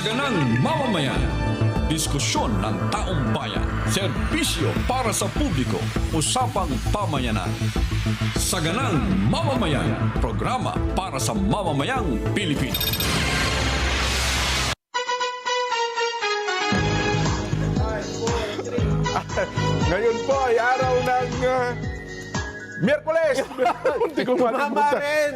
Saganang mamamayan. Diskusyon ng taong bayan. Serbisyo para sa publiko. Usapang pamayanan. Saganang mamamayan. Programa para sa mamamayang Pilipino. Ngayon po ay araw ng Miyerkules! Hindi ko Mamarin!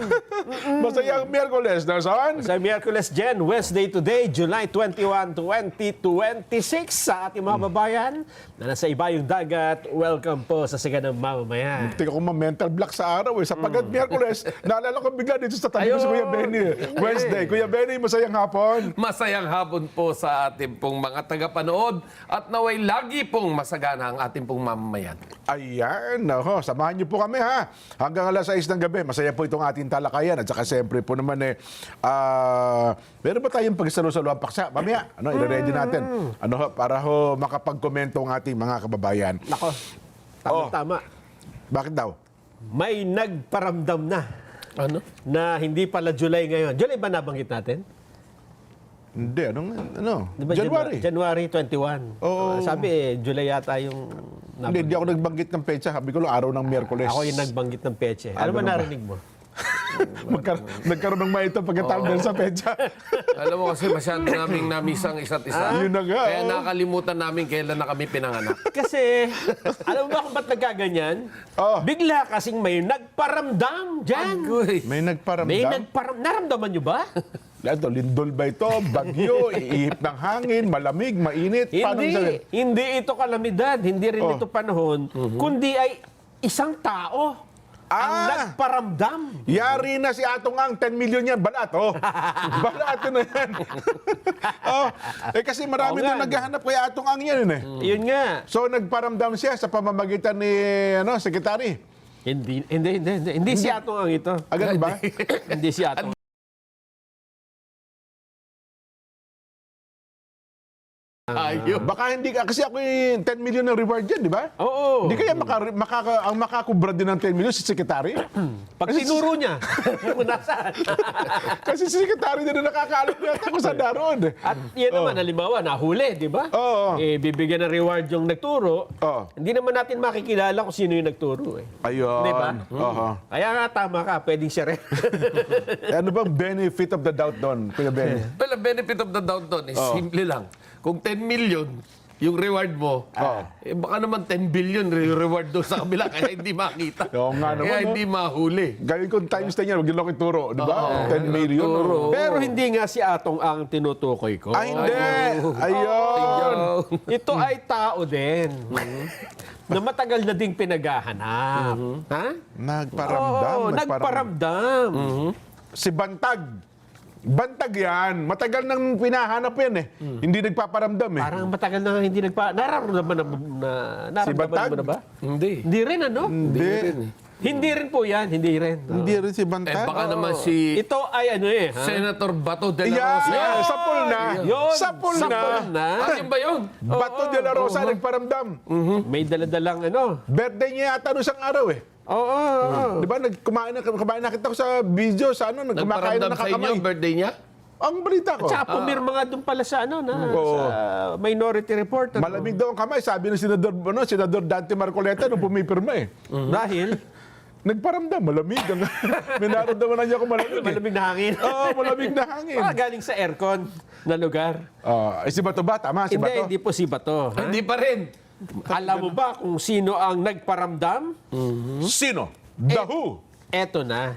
Masayang Miyerkules, Nelson. Sa Miyerkules, Jen, Wednesday today, July 21, 2026. Sa ating mga babayan na nasa ibayong dagat, welcome po sa Saganang Mamamayan. Tika ko mental block sa araw eh. Sapagat Miyerkules, naalala ko bigla dito sa tabi ko si Kuya Benny. Wednesday. Kuya Benny, masayang hapon. Masayang hapon po sa ating pong mga tagapanood at naway lagi pong masagana ang ating pong mamamayan. Ayan, samahan niyo po kami ha. Hanggang alas 6 ng gabi, masaya po itong ating talakayan. At saka siyempre po naman meron ba tayong pagsalo-salo ang paksa? Mamaya, i-ready natin. Para makapag-komento ang ating mga kababayan. Nako, tama-tama. Bakit daw? May nagparamdam na Ano? na hindi pala July ngayon. July ba nabanggit natin? Hindi, Di ba January. January 21. Oo. Sabi July yata yung Hindi ako nagbanggit ng petsa. Sabi ko lang, araw ng Miyerkules. Ako yung nagbanggit ng peche. Ano ba ganun ba? narinig mo? Nagkaroon ng maito pagkatapos sa petsa. Alam mo kasi masyado naming namisang isa't isa. Yun na nga, Kaya oh. nakalimutan namin kailan na kami pinanganak. Kasi, alam mo ba kung ba't nagkaganyan? Oh. Bigla kasing may nagparamdam dyan. Agoy. May nagparamdam. May naramdaman nyo ba? Ito, lindol ba ito? Bagyo, iihip ng hangin, malamig, mainit. Paano Hindi. Hindi ito kalamidad. Hindi rin ito panahon. Kundi ay isang tao ang nagparamdam. Yari na si Atong Ang, 10 million yan, balat, oh. Balat na yan. Kasi marami Oo nga, na naghahanap kay Atong Ang yan, eh. Yun nga. So, nagparamdam siya sa pamamagitan ni, sekretary. Hindi si Atong ang ito. Ganun ba? Hindi si Atong. Ayaw. Baka hindi, kasi ako yung 10 million ng reward yan, di ba? Oo. Hindi kaya ang makakubra din ng 10 million si sekretary? Pag tinuro niya, kung nasaan. Kasi si sekretary din na nakakaalam yata kung saan daroon. At yan naman, halimbawa, nahuli, di ba? Oo. Bibigyan ng reward yung nagturo. Oo. Hindi naman natin makikilala kung sino yung nagturo. Ayun. Di ba? Oo. Kaya nga, tama ka, pwedeng siya rin. Ano bang benefit of the doubt doon, Kuya Benny? Well, ang benefit of the doubt doon is simple lang. Kung 10 million yung reward mo, baka naman 10 billion yung reward doon sa kabila kaya hindi makita. Oo nga naman, Kaya no? hindi mahuli. Gawin ko times 10 yan, huwag yung ituro, di ba? 10 million. turo. Pero hindi nga si Atong ang tinutukoy ko. Ay, hindi! Ayun! Ito ay tao din. Na matagal na ding pinaghahanap. Ha? Nagparamdam. Oo, nagparamdam. Si Bantag. Bantag yan. Matagal nang pinahanap yan eh. Hindi nagpaparamdam eh. Parang matagal na hindi nararamdaman Si Bantag? mo na ba? Hindi. Hindi rin, ano? Hindi. Hindi rin po yan, hindi rin. Hindi rin si Bantag. Baka naman si Ito ay ano eh, ha? Senator Bato de la Yan! Rosa. Sapul na! Yun, Sapul na! na. Yun ba yun? Bato de la Rosa nagparamdam. May daladalang ano. Birthday niya yata noong isang araw eh. Oo. Di ba? Kumain na kita ko sa video sa ano, kumakain na Nagparamdam sa inyo nakakamay. ang birthday niya? Ang balita ko. Tsaka pumirma nga doon pala sa ano na, sa Minority Report. Ano? Malamig daw ang kamay, sabi ng Senador Dante Marcoleta nung pumipirma eh. Dahil, Nagparamdam, malamig. May naramdaman na niya ako malamig. malamig na hangin. Oo, malamig na hangin. Galing sa aircon na lugar. Si Bato ba? Tama, si Bato. Hindi po si Bato. Ha? Hindi pa rin. Alam mo ba kung sino ang nagparamdam? Sino? The Who? Eto na.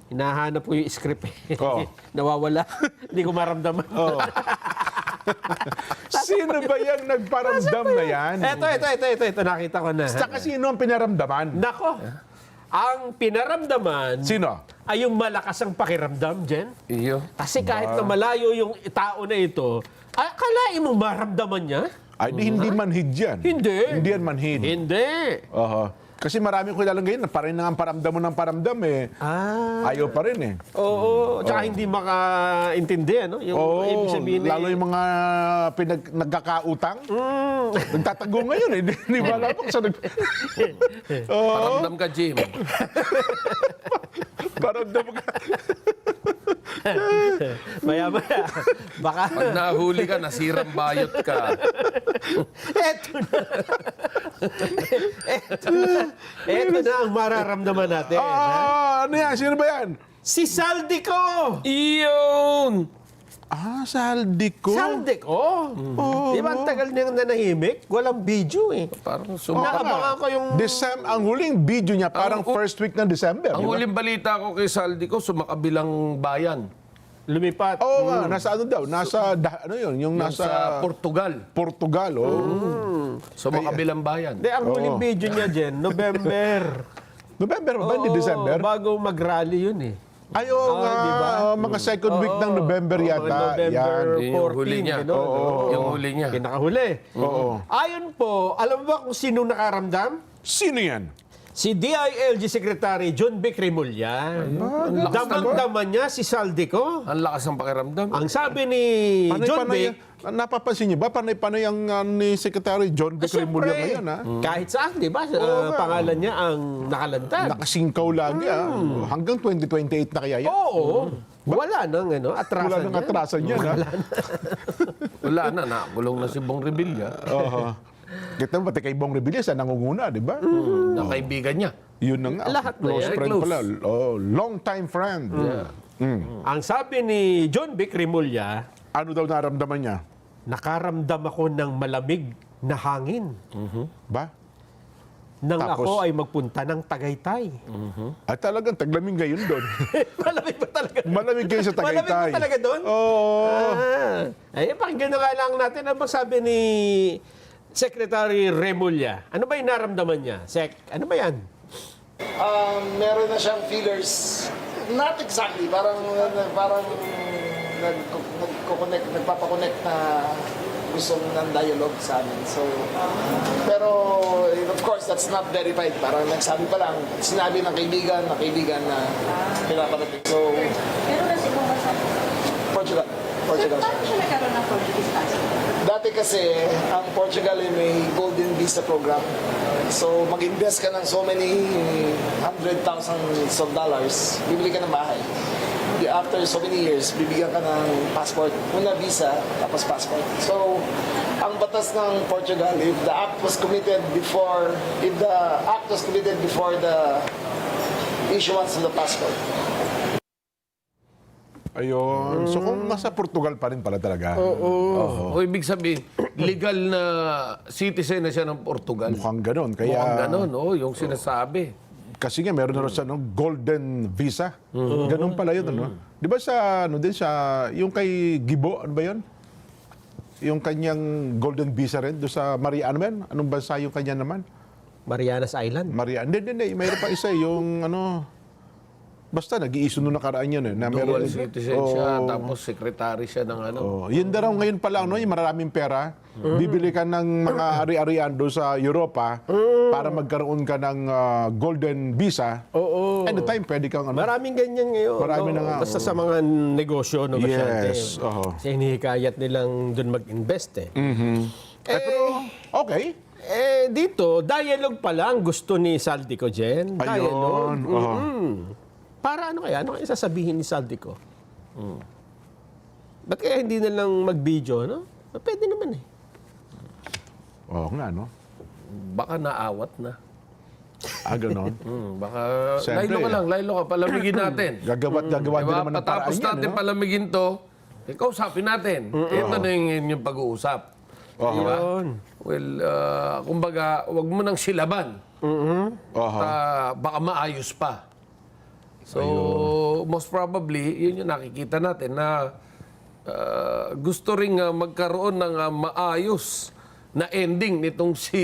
Hinahanap ko yung script eh. Oo. Nawawala. Hindi ko maramdaman. Sino ba yung nagparamdam na yan? Ito. Nakita ko na. Saka sino ang pinaramdaman? Nako. Ang pinaramdaman Sino? ay yung malakas ang pakiramdam, Jen. Iyo. Kasi kahit na malayo yung tao na ito, akalain mo maramdaman niya? Ay, hindi manhid yan. Hindi. Hindi yan manhid. Hindi. Kasi marami ko kilala ngayon na parang ang paramdam mo ng paramdam eh. Ayaw pa rin eh. Oo. Tsaka hindi makaintindi, ano? Yung ibig sabihin lalo yung mga nagkakautang. Nagtatago ngayon eh. Hindi ba alam kung saan Paramdam ka, Jim. paramdam ka. Maya-maya. Baka, Pag nahuli ka, nasirang bayot ka. eto na. Eto na ang mararamdaman natin. ha? Ano yan? Sino ba yan? Si Saldico! Iyon! Saldico. Saldico? Di ba ang tagal niyang nanahimik? Walang video eh. Parang Nakabangan ko yung... Ang huling video niya, parang first week ng December. Ang di ba? huling balita ko kay Saldico, sumakabilang bayan. Lumipat. Oo nga, nasa ano daw? Ano yun? Yung Sa nasa Portugal. Portugal. Oh. Sumakabilang bayan. Hindi, ang huling video niya, Jen, November. November ba? Hindi Oo, December? Bago mag-rally yun eh. Ayo nga, di ba? mga second week ng November yata. November Yan. Yung huli 14, niya. gano'n. Yung huli niya. Pinakahuli. Oo. Ayon po, alam mo ba kung sino nakaramdam? Sino yan? Si DILG Secretary John B. Cremulya. Damang-daman niya si Saldico. Ang lakas ng pakiramdam. Ang sabi ni John B. Napapansin niyo ba? Panay-panay ang ni Secretary John B. Cremulya ngayon, ha? Kahit saan, di ba? Pangalan niya ang nakalantad. Nakasingkaw lagi, Hanggang 2028 na kaya yan? Oo. Wala nang atrasan Wala nang niya. atrasan yan, ha? Wala na, nakulong na si Bong Revilla. Kita mo, pati kay Bong Revilla, sa nangunguna, di ba? Na kaibigan niya. Yun na nga. Lahat na Close yan. friend Close. pala. Long time friend. Ang sabi ni John B. Cremulya, Ano daw naramdaman niya? nakaramdam ako ng malamig na hangin Ba? nang Tapos? ako ay magpunta ng Tagaytay. At talagang taglamig ngayon doon. Malamig ba talaga? Malamig kayo sa Tagaytay. Malamig ba talaga doon? Oo. Ay, pakinggan na nga lang natin. Ano ba sabi ni Secretary Remulla? Ano ba yung naramdaman niya? Sec, ano ba yan? Meron na siyang feelers. Not exactly, parang nagpapakonect na gusto ng dialogue sa amin. So, pero of course, that's not verified. Parang nagsabi pa lang, sinabi ng kaibigan na pinaparating. So, Pero kasi kung masabi, Portugal. paano siya nagkaroon ng Portuguese passport? Dati kasi, ang Portugal ay may golden visa program. So, mag-invest ka ng so many $100,000, bibili ka ng bahay. After so many years, bibigyan ka ng passport. Una visa, tapos passport. So, ang batas ng Portugal, if the act was committed before the issuance of the passport, Ayun. So kung nasa Portugal pa rin pala talaga. O ibig sabihin, legal na citizen na siya ng Portugal. Mukhang ganon. Kaya, Mukhang ganon, yung sinasabi. kasi nga meron na rin siya golden visa. Ganon pala yun. Ano? Di ba sa, yung kay Gibo, ano ba yun? Yung kanyang golden visa rin, doon sa Maria, ano ba yan? Anong bansa yung kanya naman? Marianas Island. Maria, hindi. Mayroon pa isa, yung basta nag-iiso nung nakaraan yun. Na Dual meron, citizen siya, tapos secretary siya ng Yun daw ngayon pa lang, yung maraming pera, bibili ka ng mga ari-arian doon sa Europa para magkaroon ka ng golden visa. Anytime, pwede kang Maraming ganyan ngayon. Marami na nga, Basta sa mga negosyo, negosyante. Yes, oo. Kasi hinihikayat nilang doon mag-invest eh. pero, okay. Dito, dialogue pala ang gusto ni Saldico, Jen. Dialogue. Ayun. Para ano kaya? Ano kaya sasabihin ni Saldico? Ba't kaya hindi na lang mag-video, no? Pwede naman eh. Oo nga, no? Baka naawat na. Ganon. Baka, Siyempre, laylo ka, palamigin natin. Gagawa Diba? din naman ng paraan Patapos yan, natin no? palamigin to, kausapin natin. Ito na yung pag-uusap. Diba? Well, kumbaga, wag mo nang silaban. Baka maayos pa. So, most probably, yun yung nakikita natin na gusto ring magkaroon ng maayos na ending nitong si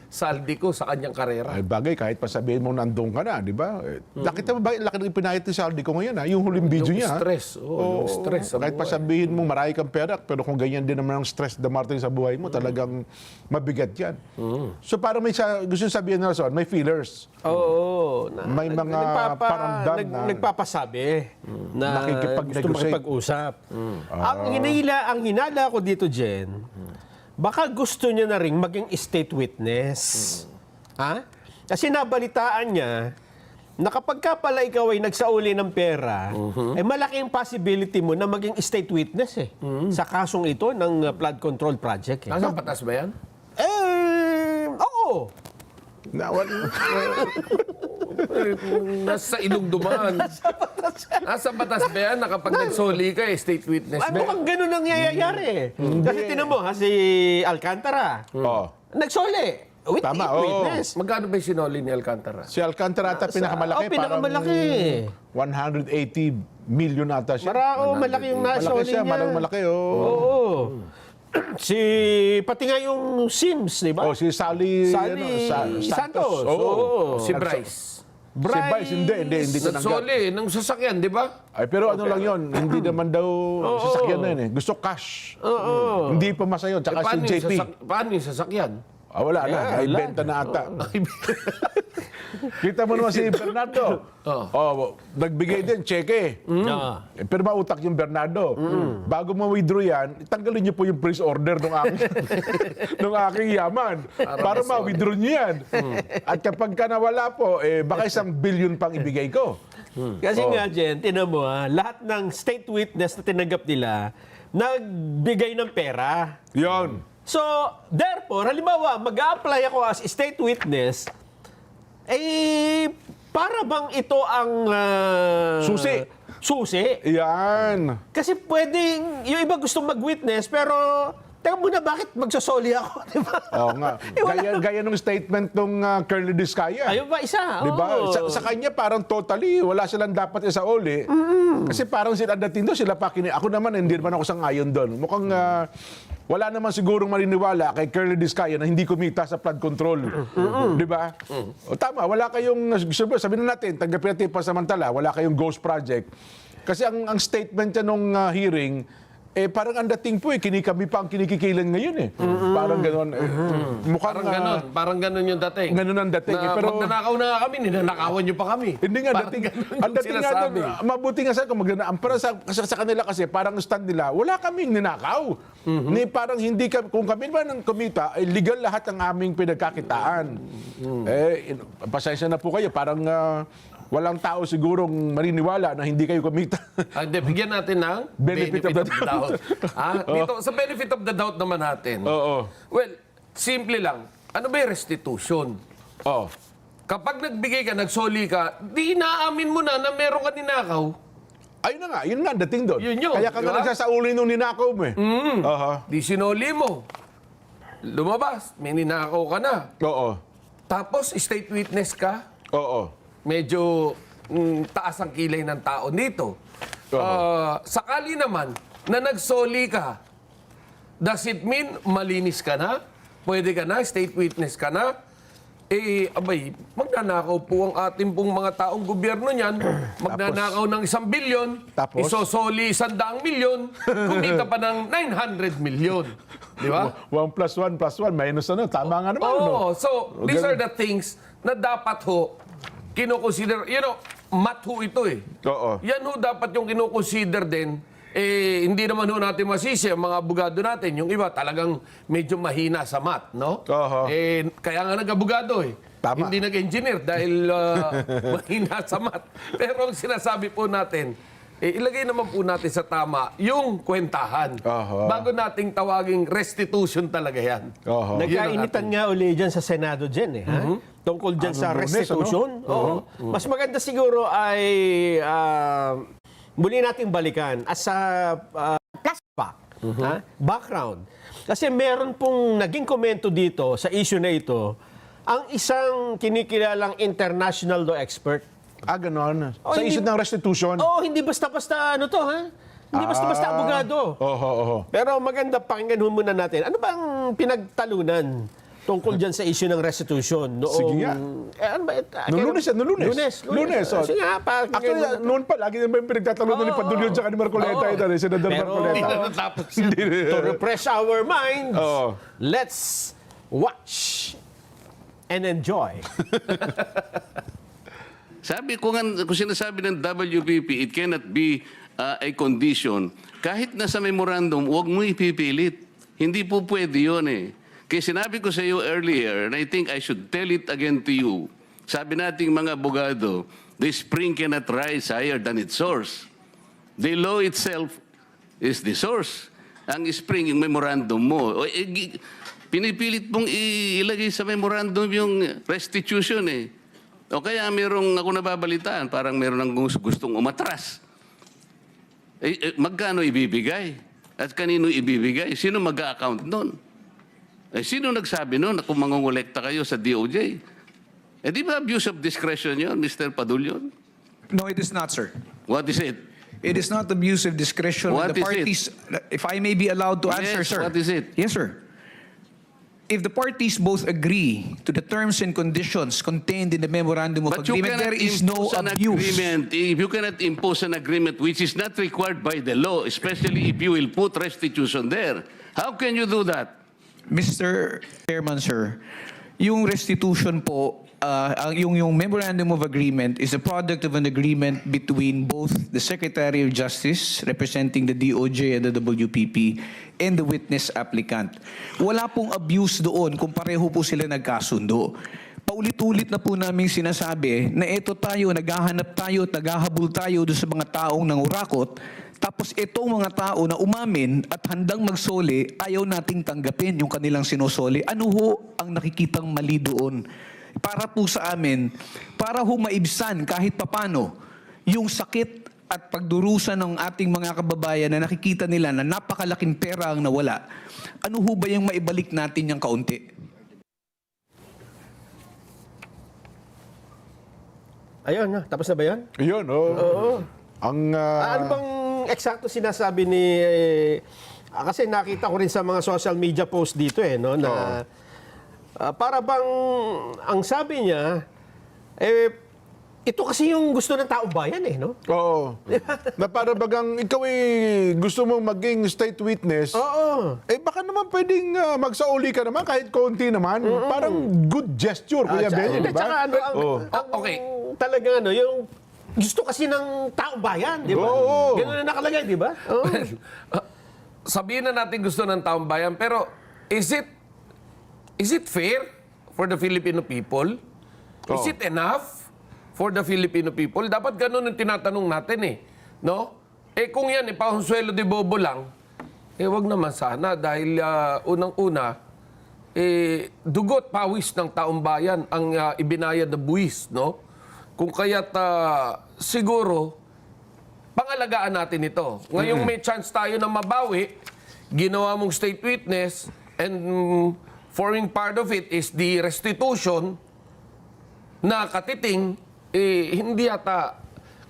Saldico sa kanyang karera. Ay bagay, kahit pa sabihin mo nandun ka na, di ba? Nakita mo ba, laki ng pinahit ni Saldico ngayon, yung huling video Yung niya. stress. Yung stress sa Kahit pa buhay. sabihin mo marami kang pera, pero kung ganyan din naman ang stress na Martin sa buhay mo, talagang mabigat yan. So parang may gusto sabihin na Nelson, may feelers. Oo. May mga paramdam na- Nagpapasabi na Nakikipag-negotiate. gusto makipag-usap. Ang hinala ko dito, Jen, baka gusto niya na rin maging state witness. Ha? Kasi nabalitaan niya na kapag ka pala ikaw ay nagsauli ng pera, eh malaki ang possibility mo na maging state witness sa kasong ito ng flood control project. Nasaan batas ba yan? Oo. Nasa ilong dumaan. Nasa batas ba yan na kapag nagsoli ka, state witness Ay, ba? mukhang ganun ang nangyayari. Kasi tinan mo, si Alcantara, Oh. nagsoli. Tama, oo. Witness. Magkano ba yung sinoli ni Alcantara? Si Alcantara ata pinakamalaki. Pinakamalaki. Parang 180 million ata siya. Malaki yung Malaki nasoli siya, niya. malaki. Oh. Oo. Pati nga yung Sims, di ba? Oh, si Sally, Santos. Oo. Oo. Si Bryce. Si Bryce, hindi tinanggap. Nagsoli ng sasakyan, di ba? Ay, pero ano lang yun, hindi naman daw sasakyan na yun eh. Gusto cash. Hindi pa masayo. Tsaka si JP. Paano yung sasakyan? Wala na. Ay, benta na ata. Kita mo naman si Bernardo. Nagbigay din, cheque. Pero mautak yung Bernardo. Bago ma-withdraw yan, tanggalin niyo po yung price order ng aking yaman. Para ma-withdraw niyo yan. At kapag ka nawala po, baka 1 billion pang ibigay ko. Kasi nga, Jen, tinan mo lahat ng state witness na tinanggap nila, nagbigay ng pera. Yon. So, therefore, halimbawa, mag-a-apply ako as state witness, para bang ito ang Susi. Susi? Yan. Kasi pwedeng, yung iba gusto mag-witness, pero teka muna, bakit magsasoli ako? Di ba? Oo nga. Gaya ng statement ng Curly Discaya. Ayun ba, isa? Di ba? Oo. Sa kanya parang totally wala silang dapat isauli. Kasi parang sila dating doon, sila pa Ako naman, hindi naman ako sang-ayon doon. Mukhang wala naman sigurong maniniwala kay Curly Discaya na hindi kumita sa flood control. Di ba? O, tama, wala kayong, sabihin na natin, tanggapin natin pasamantala, wala kayong ghost project. Kasi ang statement niya nung hearing, parang ang dating po kinikami pa ang kinikikilan ngayon Parang gano'n. Mukhang Parang ganon yung dating. Ganun ang dating. Na, Pero magnanakaw na kami, ninanakawan nyo pa kami. hindi nga Parang dating. ganon Ang yung dating nga sinasabi. doon, mabuti nga sa kung magnanakaw. Pero sa kanila kasi parang stand nila, wala kaming ninakaw. Ni parang hindi kung kami ba ng kumita, ay legal lahat ang aming pinagkakitaan. Pasensya na po kayo, parang walang tao sigurong maniniwala na hindi kayo kumita. Hindi, bigyan natin ng Benefit of the doubt. Dito, sa benefit of the doubt naman natin. Oo. Well, simple lang. Ano ba yung restitution? Oh. Kapag nagbigay ka, nagsoli ka, di inaamin mo na meron ka ninakaw. Ayun na nga, yun nga ang dating doon. Yun yun, Kaya ka di nga ba? nagsasauli nung ninakaw mo Aha. Di sinoli mo. Lumabas, may ninakaw ka na. Oo. Tapos, state witness ka. Oo. Medyo taas ang kilay ng tao dito. Sakali naman na nagsoli ka, does it mean malinis ka na? Pwede ka na? State witness ka na? Magnanakaw po ang ating pong mga taong gobyerno niyan. Magnanakaw ng 1 bilyon, Tapos? isosoli 100 milyon, kumita pa ng 900 milyon. Di ba? 1 plus 1 plus 1 minus ano. Tama nga naman. no? So these are the things na dapat kinoconsider, math ito Oo. Yan dapat yung kinoconsider din. Hindi naman natin masisi ang mga abogado natin. Yung iba talagang medyo mahina sa math, no? Oo. Kaya nga nag-abogado Tama. Hindi nag-engineer dahil mahina sa math. Pero ang sinasabi po natin, ilagay naman po natin sa tama yung kwentahan. Oo. Bago nating tawaging restitution talaga yan. Oo. Nagkainitan nga uli dyan sa Senado dyan tungkol dyan sa Lunes, restitution. Oo. Mas maganda siguro ay muli nating balikan as a background. Kasi meron pong naging komento dito sa issue na ito ang isang kinikilalang international law expert. Ganon. Oh, Sa hindi- issue ng restitution. Hindi basta-basta Hindi basta-basta abogado. Oo. Pero maganda, pakinggan muna natin. Ano bang pinagtalunan tungkol dyan sa issue ng restitution? Noong, Sige nga. ano ba? Noong Lunes yan, noong Lunes. Lunes. Sige nga, pakinggan Actually, muna. noon pa, lagi naman yung pinagtatanong ni Padulyon tsaka ni Marcoleta. Oo. Ito, ni Senador Pero- Hindi Marcoleta. na natapos yan. To refresh our minds, Oo. let's watch and enjoy. Sabi ko nga, kung sinasabi ng WPP, it cannot be a condition. Kahit nasa memorandum, huwag mo ipipilit. Hindi po pwede yun Kaya sinabi ko sa iyo earlier, and I think I should tell it again to you, Sabi nating mga abogado, the spring cannot rise higher than its source. The law itself is the source. Ang spring, yung memorandum mo. Pinipilit mong ilagay sa memorandum yung restitution eh. O kaya merong ako nababalitaan, parang meron ng gustong umatras. Magkano ibibigay? At kanino ibibigay? Sino mag-a-account nun? Sino nagsabi nun na kung mangongolekta kayo sa DOJ? Di ba abuse of discretion yun, Mr. Padulyon? No, it is not, sir. What is it? It is not abuse of discretion. What The is parties, if I may be allowed to answer, Yes, sir. what is it? Yes, sir. If the parties both agree to the terms and conditions contained in the memorandum of But you agreement, cannot there is no impose an abuse. agreement. If you cannot impose an agreement which is not required by the law, especially if you will put restitution there, how can you do that? Mr. Chairman, sir, yung restitution po, yung memorandum of agreement is a product of an agreement between both the Secretary of Justice, representing the DOJ and the WPP, and the witness applicant. Wala pong abuse doon kung pareho po sila nagkasundo. Paulit-ulit na po namin sinasabi na ito tayo, naghahanap tayo at naghahabol tayo doon sa mga taong nangurakot. Tapos itong mga tao na umamin at handang magsoli, ayaw nating tanggapin yung kanilang sinosoli. Ano ho ang nakikitang mali doon? Para po sa amin, para ho maibsan kahit papano yung sakit at pagdurusa ng ating mga kababayan na nakikita nila na napakalaking pera ang nawala. Ano ho ba yung maibalik natin yung kaunti? Ayun, tapos na ba yan? Yun, oo. Ang, Ano bang eksakto sinasabi ni... kasi nakita ko rin sa mga social media post dito no, na para bang ang sabi niya, ito kasi yung gusto ng taong bayan no? Oo. Na para bagang ikaw gusto mong maging state witness, Oo. baka naman pwedeng magsauli ka naman kahit konti naman. Parang good gesture, Kuya Benny, di ba? Tsaka ano, Okay. Talaga yung gusto kasi ng taong bayan, di ba? Oo. Ganun na nakalagay, di ba? Oo. Sabihin na natin gusto ng taong bayan, pero is it fair for the Filipino people? Is it enough for the Filipino people? Dapat ganun ang tinatanong natin no? Kung yan, Paconsuelo de Bobo lang, wag naman sana dahil unang-una, dugot, pawis ng taong bayan ang ibinayad na buwis, no? Kung kaya't siguro, pangalagaan natin ito. Ngayong may chance tayo na mabawi, ginawa mong state witness, and forming part of it is the restitution na katiting, hindi yata,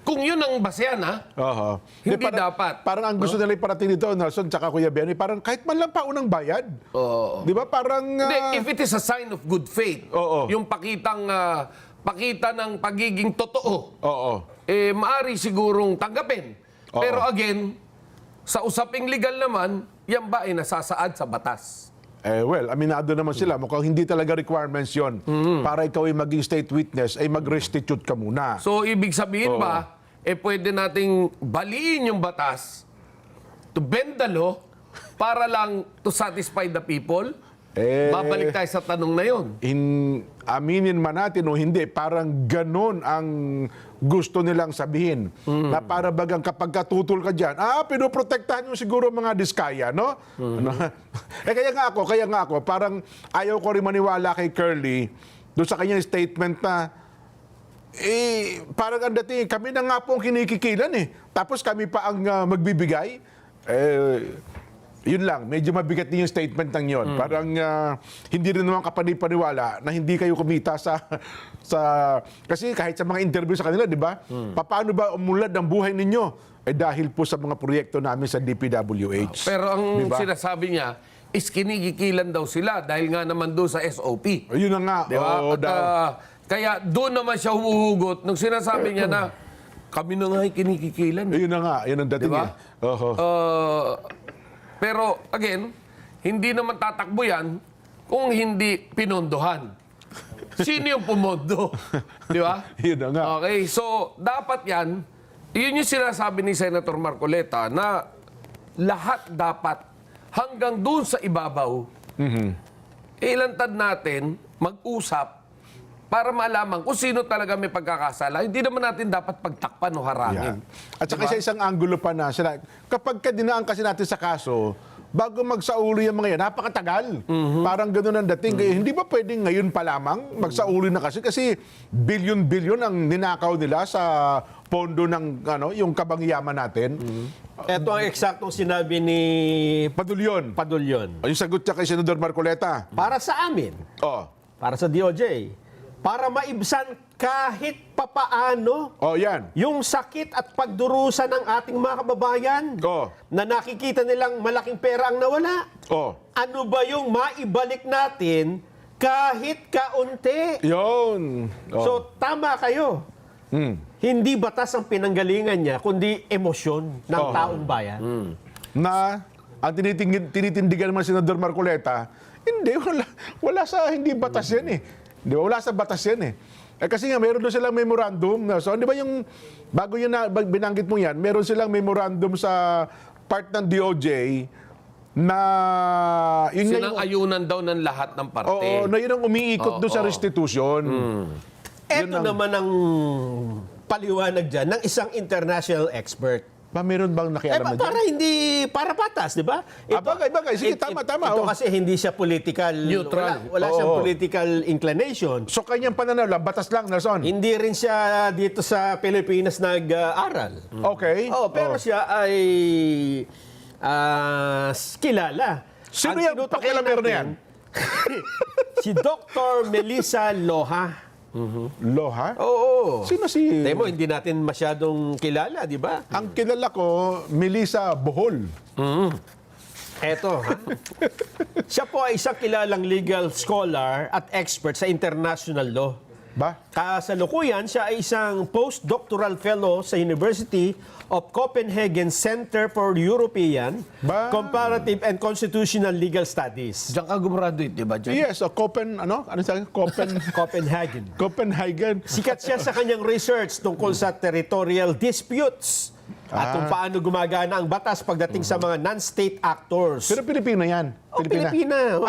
kung yun ang basehan hindi dapat. Parang ang gusto nila iparating dito, Nelson, tsaka Kuya Benny, parang kahit man lang paunang bayad. Di ba? Parang... Hindi, if it is a sign of good faith, yung pakita ng pagiging totoo, maari sigurong tanggapin. Pero again, sa usaping legal naman, yan ba ay nasasaad sa batas? Well, aminado naman sila. Mukhang hindi talaga requirements yon para ikaw ay maging state witness, ay mag-restitute ka muna. So, ibig sabihin ba, pwede nating baliin yung batas to bend the law para lang to satisfy the people? Babalik tayo sa tanong na yon. Aminin man natin o hindi, parang ganon ang gusto nilang sabihin. Na para bagang kapag katutol ka dyan, pinoprotektahan nyo siguro mga diskaya, no? Kaya nga ako, parang ayaw ko rin maniwala kay Curly doon sa kanyang statement na parang ang dating, kami na nga po ang kinikikilan Tapos kami pa ang magbibigay. Yun lang, medyo mabigat din yung statement ng yun. Parang hindi rin naman kapanipaniwala na hindi kayo kumita sa kasi kahit sa mga interview sa kanila, di ba? Paano ba umulad ang buhay ninyo? Dahil po sa mga proyekto namin sa DPWH. Pero ang Diba? sinasabi niya is kinikikilan daw sila dahil nga naman doon sa SOP. Yun na nga. Di ba? Oo, At, kaya doon naman siya humuhugot nung sinasabi niya na kami na nga ay kinikikilan. Yun na nga, yun ang dating Diba? Oho. Pero again, hindi naman tatakbo yan kung hindi pinondohan. Sino yung pumondo? Di ba? Yun na nga. Okay, so dapat yan, yun yung sinasabi ni Senator Marcoleta na lahat dapat hanggang doon sa ibabaw, ilantad natin, mag-usap para malaman kung sino talaga may pagkakasala. Hindi naman natin dapat pagtakpan o harangin. At saka sa isang anggulo pa na, kapag dinaan kasi natin sa kaso, bago magsauli yung mga yan, napakatagal. Parang gano'n ang dating. Kaya hindi ba pwedeng ngayon pa lamang magsauli na kasi bilyon-bilyon ang ninakaw nila sa pondo ng yung kabangyaman natin. Ito ang eksaktong sinabi ni Padulyon. Yung sagot niya kay Senador Marcoleta. Para sa amin, Oh. para sa DOJ, para maibsan kahit papaano Yan. yung sakit at pagdurusa ng ating mga kababayan Oh. na nakikita nilang malaking pera ang nawala. Oh. Ano ba yung maibalik natin kahit kaunti? Yun. Oh. So, tama kayo. Hindi batas ang pinanggalingan niya, kundi emosyon ng taong bayan. Na ang tinitindigan naman si Senador Marcoleta, hindi, wala sa hindi batas yan eh. Di ba? Wala sa batas yan eh. Kasi nga, meron doon silang memorandum. So, di ba yung, bago yun na binanggit mo yan, meron silang memorandum sa part ng DOJ na... Yun nga Silang ayunan daw ng lahat ng parte. Oo, na yun ang umiikot doon sa restitution. Ito naman ang paliwanag dyan ng isang international expert. Ba, meron bang nakialam na dyan? Para hindi, para patas, di ba? Bagay. Sige, tama. Ito kasi hindi siya political... Neutral. Wala siyang Oo. political inclination. So, kanyang pananaw lang, batas lang, Nelson. Hindi rin siya dito sa Pilipinas nag-aral. Okay. Pero siya ay kilala. Sino Ang yan? tinutukoy Pakilabero na natin, yan? si Dr. Melissa Loha. Loha? Oo. Sino si... Temo, hindi natin masyadong kilala, di ba? Ang kilala ko, Melissa Bohol. Eto, ha? Siya po ay isang kilalang legal scholar at expert sa international law. Ba? Kasalukuyan, siya ay isang postdoctoral fellow sa University of Copenhagen Center for European, Ba? Comparative and Constitutional Legal Studies. Diyan ka gumraduate, di ba? Diyan? Yes, ano sa Copenhagen. Copenhagen. Sikat siya sa kanyang research tungkol sa territorial disputes at kung paano gumagana ang batas pagdating sa mga non-state actors. Pero Pilipino yan. Pilipina.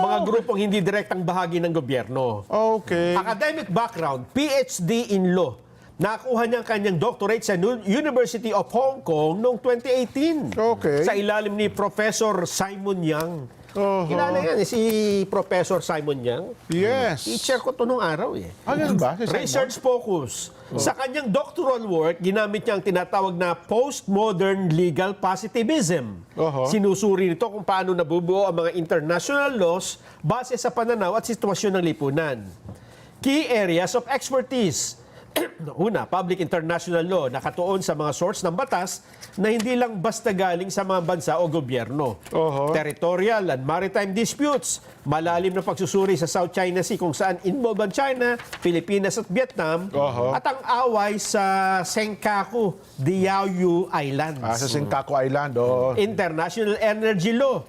Mga grupong hindi direktang bahagi ng gobyerno. Okay. Academic background, PhD in law. Nakuha niya ang kanyang doctorate sa University of Hong Kong noong 2018. Okay. Sa ilalim ni Professor Simon Yang. Kilala yan, si Professor Simon Yang. Yes. Teacher ko to nung araw eh. Ganun ba? Si Simon? Research focus. Sa kanyang doctoral work, ginamit niya ang tinatawag na postmodern legal positivism. Sinusuri nito kung paano nabubuo ang mga international laws base sa pananaw at sitwasyon ng lipunan. Key areas of expertise. Una, public international law, nakatuon sa mga source ng batas na hindi lang basta galing sa mga bansa o gobyerno. Territorial and maritime disputes, malalim na pagsusuri sa South China Sea kung saan involved ang China, Pilipinas at Vietnam, at ang away sa Senkaku, Diaoyu Islands. Sa Senkaku Island. International energy law.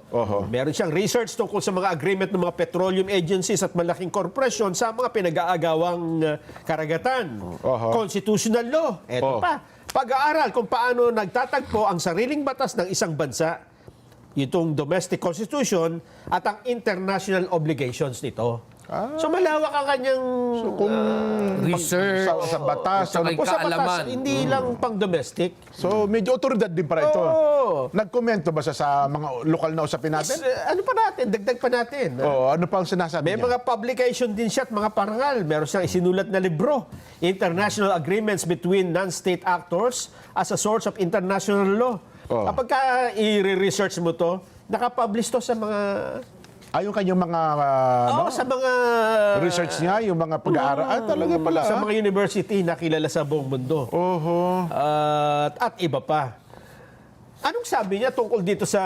Meron siyang research tungkol sa mga agreement ng mga petroleum agencies at malaking korporasyon sa mga pinag-aagawang karagatan. Constitutional law. Eto pa. Pag-aaral kung paano nagtatagpo ang sariling batas ng isang bansa, itong domestic constitution at ang international obligations nito. So malawak ang kanyang Research. Sa batas. Sa kaalaman. hindi lang pang domestic. So, medyo otoridad din para ito. Oo. Nagkomento ba siya sa mga lokal na usapin natin? Ano pa natin? Dagdag pa natin. Ano pa ang sinasabi May niya? mga publication din siya at mga parangal. Meron siyang isinulat na libro. International Agreements Between Non-State Actors as a Source of International Law. Kapag i-research mo to, nakapublish to sa mga... Yung kanyang mga sa mga... research niya, yung mga pag-aaral. Talaga pala. Sa mga university na kilala sa buong mundo. At iba pa. Anong sabi niya tungkol dito sa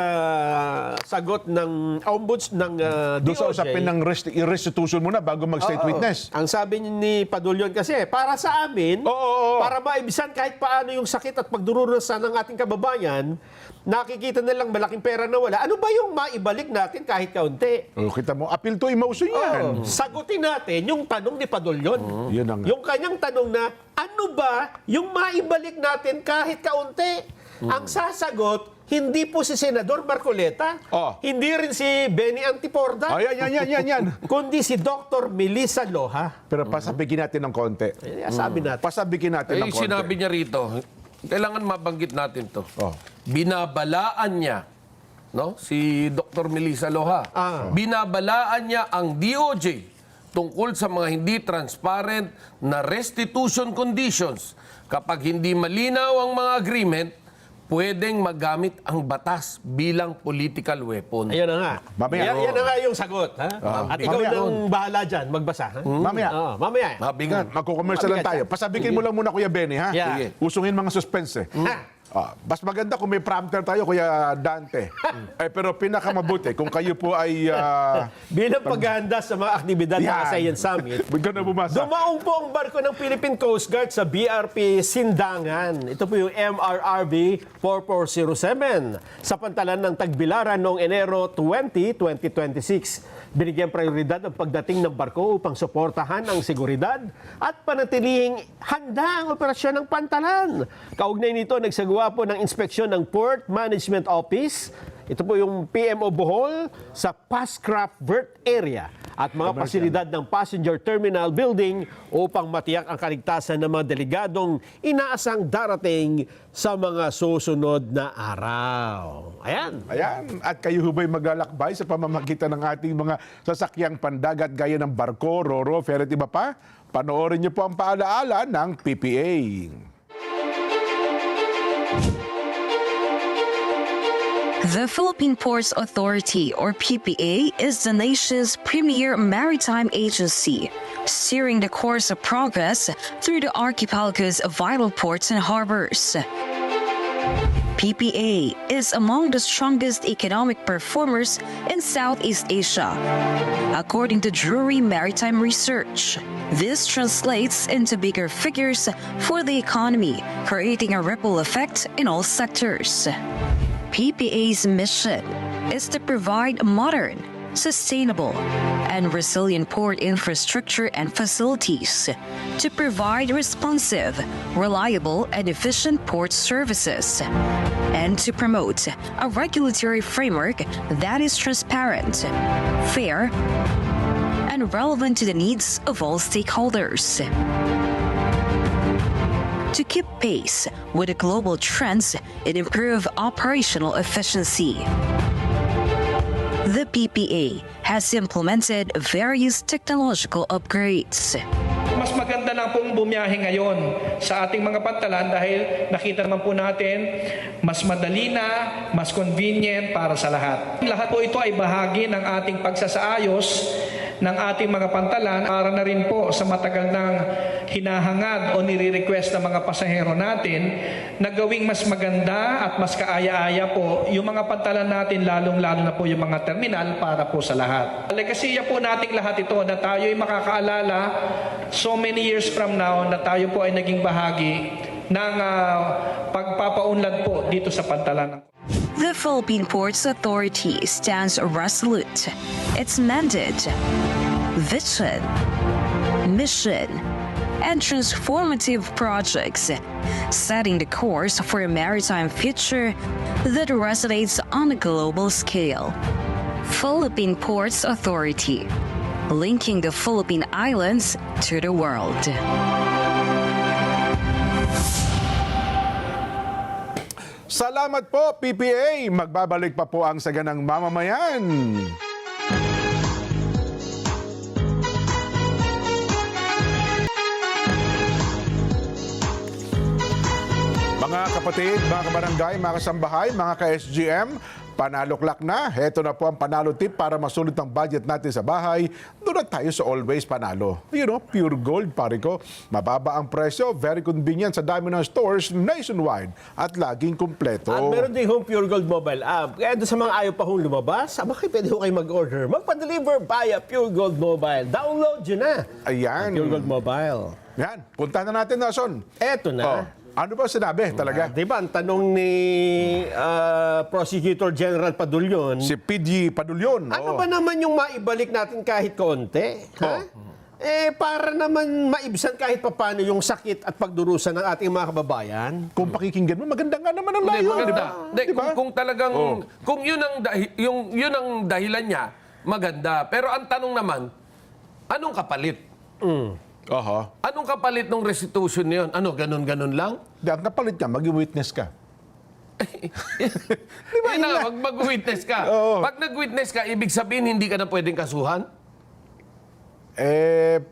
sagot ng ombuds ng Doon sa DOJ? usapin ng restitution muna bago mag-state witness. Ang sabi ni Padulyon kasi, para sa amin, para maibisan kahit paano yung sakit at pagdururusa ng ating kababayan, nakikita nilang malaking pera na wala. Ano ba yung maibalik natin kahit kaunti? Kita mo, appeal to emotion yan. Sagutin natin yung tanong ni Padulyon. Yun ang- Yung kanyang tanong na, ano ba yung maibalik natin kahit kaunti? Ang sasagot, hindi po si Senador Marcoleta, Oh. hindi rin si Benny Antiporda, Yan. kundi si Dr. Melissa Loha. Pero pasabikin natin ng konti. Sabi natin. Pasabikin natin ng konti. Sinabi niya rito, kailangan mabanggit natin to. Oh. Binabalaan niya, no? Si Dr. Melissa Loha. Binabalaan niya ang DOJ tungkol sa mga hindi transparent na restitution conditions. Kapag hindi malinaw ang mga agreement, pwedeng magamit ang batas bilang political weapon. Ayun na nga. Mamaya. Yan na nga yung sagot. Ha? At ikaw Mamaya. nang bahala dyan, magbasa. Ha? Mamaya. Mamaya. Mabigat. Magkukommercial lang tayo. Pasabikin mo lang muna, Kuya Benny, ha? Yeah. Sige. Usungin mga suspense. Mas maganda kung may prompter tayo, Kuya Dante. Pero pinakamabuti, kung kayo po ay... Bilang paghahanda sa mga aktibidad ng ASEAN Summit, Bigyan na bumasa. dumaong po ang barko ng Philippine Coast Guard sa BRP Sindangan. Ito po yung MRRB 4407 sa pantalan ng Tagbilaran noong Enero 20, 2026. Binigyan prioridad ang pagdating ng barko upang suportahan ang seguridad at panatilihing handa ang operasyon ng pantalan. Kaugnay nito, nagsagawa po ng inspeksyon ng Port Management Office. Ito po yung PMO Bohol sa Pascraft Vert area at mga pasilidad ng Passenger Terminal Building upang matiyak ang kaligtasan ng mga delegadong inaasang darating sa mga susunod na araw. Ayan. At kayo ba'y maglalakbay sa pamamagitan ng ating mga sasakyang pandagat gaya ng barko, roro, ferret, iba pa? Panoorin niyo po ang paalaala ng PPA. The Philippine Ports Authority, or PPA, is the nation's premier maritime agency, steering the course of progress through the archipelago's vital ports and harbors. PPA is among the strongest economic performers in Southeast Asia, according to Drury Maritime Research. This translates into bigger figures for the economy, creating a ripple effect in all sectors. PPA's mission is to provide modern, sustainable, and resilient port infrastructure and facilities to provide responsive, reliable, and efficient port services, and to promote a regulatory framework that is transparent, fair, and relevant to the needs of all stakeholders. To keep pace with the global trends and improve operational efficiency. The PPA has implemented various technological upgrades. Mas maganda lang pong bumiyahe ngayon sa ating mga pantalan dahil nakita naman po natin mas madali na, mas convenient para sa lahat. Lahat po ito ay bahagi ng ating pagsasaayos ng ating mga pantalan para na rin po sa matagal ng hinahangad o nire-request ng mga pasahero natin na gawing mas maganda at mas kaaya-aya po yung mga pantalan natin, lalong-lalo na po yung mga terminal para po sa lahat. Legasiya po nating lahat ito na tayo ay makakaalala so many years from now na tayo po ay naging bahagi ng pagpapaunlad po dito sa pantalan. The Philippine Ports Authority stands resolute. Its mandate, vision, mission, and transformative projects, setting the course for a maritime future that resonates on a global scale. Philippine Ports Authority, linking the Philippine Islands to the world. Salamat po, PPA. Magbabalik pa po ang Saganang Mamamayan. Mga kapatid, mga kabarangay, mga kasambahay, mga ka-SGM, panaloklak na. Heto na po ang panalo tip para masulit ang budget natin sa bahay. Doon na tayo sa Always Panalo. You know, pure gold, pare ko. Mababa ang presyo, very convenient sa dami ng stores nationwide at laging kumpleto. At meron din home Pure Gold mobile app. Kaya doon sa mga ayaw pa hong lumabas, bakit pwede ho kayo mag-order? Magpa-deliver via Pure Gold Mobile. Download yun na. Ayan. Pure Gold Mobile. Yan, punta na natin, Nason. Eto na. Ano ba sinabi talaga? Di ba, ang tanong ni Prosecutor General Padulyon, Si PG Padulyon. ano ba naman yung maibalik natin kahit konti? Ha? para naman maibsan kahit papano yung sakit at pagdurusa ng ating mga kababayan. Kung pakikinggan mo, maganda nga naman ang Hindi, layo. maganda. Hindi, Diba? kung talagang, kung yun ang dahilan niya, maganda. Pero ang tanong naman, anong kapalit? Oho. Anong kapalit ng restitution niyon? Ano, ganun-ganun lang? Di, ang kapalit niya, mag-witness ka. Yun na, mag-witness ka. Oo. Pag nag-witness ka, ibig sabihin hindi ka na pwedeng kasuhan?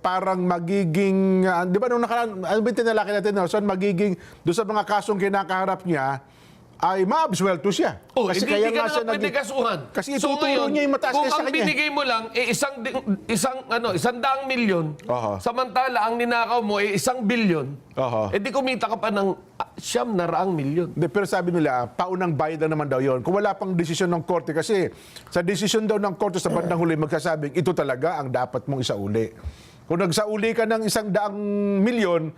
Parang magiging, di ba nung nakaraan, ano ba yung tinalaki natin, Nelson, magiging, doon sa mga kasong kinakaharap niya, ay ma-absuelto siya. Oh, hindi ka na siya pwede kasuhan. Kasi ituturo niya yung mataas kung na sa ang kanya. binigay mo lang, 100 milyon, Oho. samantala ang ninakaw mo 1 bilyon, Oho. di kumita ka pa ng 900 milyon. Hindi, pero sabi nila, paunang bayad na naman daw yon. Kung wala pang desisyon ng korte, kasi sa desisyon daw ng korte sa bandang huli, magsasabing ito talaga ang dapat mong isauli. Kung nagsauli ka ng 100 milyon,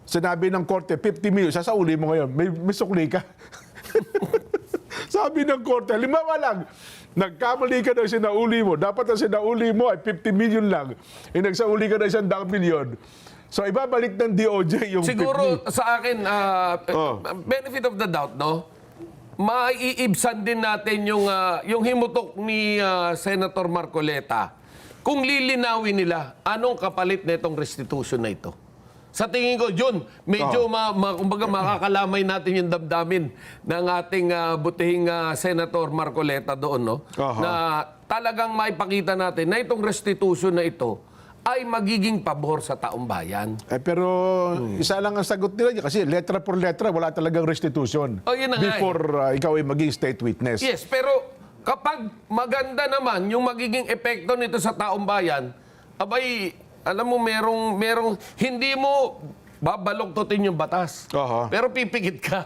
sinabi ng korte, 50 milyon, sasauli mo ngayon, may sukli ka. Sabi ng korte, limawa lang, nagkamali ka na sinauli mo, dapat ang sinauli mo ay 50 million lang, nagsauli ka na 100 milyon. So, ibabalik ng DOJ yung Siguro 50. sa akin, benefit of the doubt, no? Maiibsan din natin yung himutok ni Senator Marcoleta kung lilinawin nila anong kapalit na itong restitution na ito. Sa tingin ko, Jun, medyo kumbaga makakalamay natin yung damdamin ng ating butihing Senator Marcoleta doon, no? Na talagang maipakita natin na itong restitution na ito ay magiging pabor sa taong bayan. Pero isa lang ang sagot nila kasi letra por letra, wala talagang restitution. Oh, yun na nga before ikaw ay maging state witness. Yes, pero kapag maganda naman yung magiging epekto nito sa taong bayan, abay, alam mo, merong hindi mo babaloktotin yung batas. Oho. Pero pipikit ka.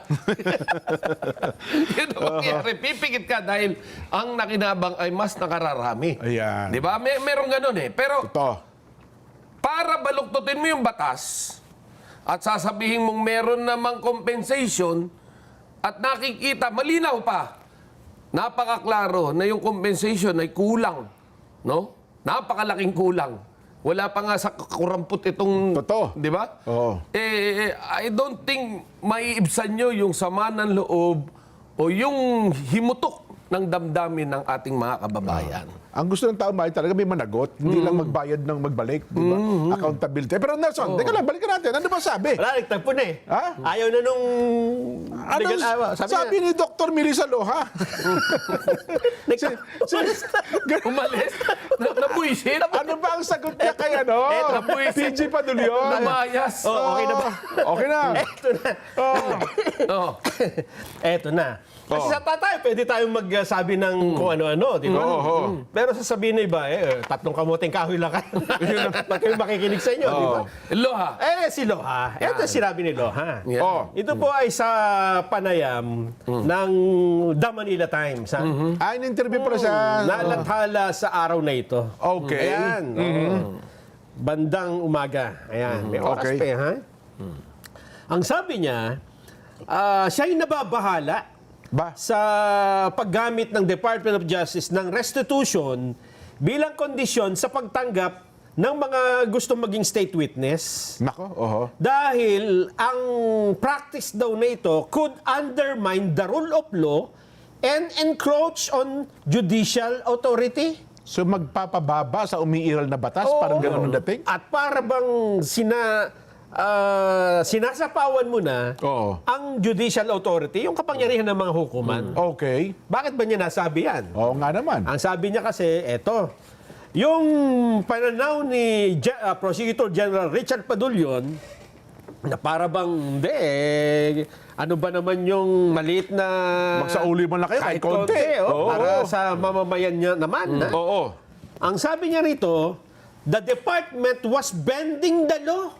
Yun ang mangyari. Pipikit ka dahil ang nakinabang ay mas nakararami. Ayan. Di ba? Merong ganun eh. Pero Ito. para baluktutin mo yung batas at sasabihin mong meron namang compensation at nakikita, malinaw pa, napakaklaro na yung compensation ay kulang. No? Napakalaking kulang. Wala pa nga sa kurampot itong... Totoo. Di ba? Oo. I don't think maiibsan nyo yung sama ng loob o yung himutok ng damdamin ng ating mga kababayan. Ang gusto ng tao may talaga may managot, hindi lang magbayad ng magbalik, di ba? Accountability. Pero Nelson, teka lang, balikan natin. Ano ba sabi? Wala, nagtagpo na eh. Ha? Ayaw na nung... Sabi ni Dr. Melissa Loha. Umalis? Nabuisit? Ano ba ang sagot niya kay ano? nabuisit. PG Padulyon. Namayas. Okay na ba? Okay na. Eto na. Oh. Eto na. Kasi sa tatay, pwede tayong magsabi ng kung ano-ano, di ba? Pero sasabihin na iba, tatlong kamuting kahoy lang kayo. Pag kayo makikinig sa inyo, di ba? Loha. Si Loha. Ito sinabi ni Loha. Yeah. Ito po ay sa panayam ng The Manila Times. Ha? In-interview pala sa... Nalathala sa araw na ito. Okay. Ayan. Bandang umaga. Ayan. May oras Okay. pa, ha? Ang sabi niya, siya'y nababahala Ba? sa paggamit ng Department of Justice ng restitution bilang kondisyon sa pagtanggap ng mga gustong maging state witness. Nako, oho. Dahil ang practice daw na ito could undermine the rule of law and encroach on judicial authority. So magpapababa sa umiiral na batas, parang gano'n ang dating? At para bang sinasapawan mo na Oo. ang judicial authority, yung kapangyarihan ng mga hukuman. Okay. Bakit ba niya nasabi yan? Oo nga naman. Ang sabi niya kasi, eto, yung pananaw ni Prosecutor General Richard Padulyon, na para bang, hindi ano ba naman yung maliit na... Magsauli man lang kayo, kahit konti. Oo. Para sa mamamayan niya naman. ha? Oo. Ang sabi niya rito, the department was bending the law.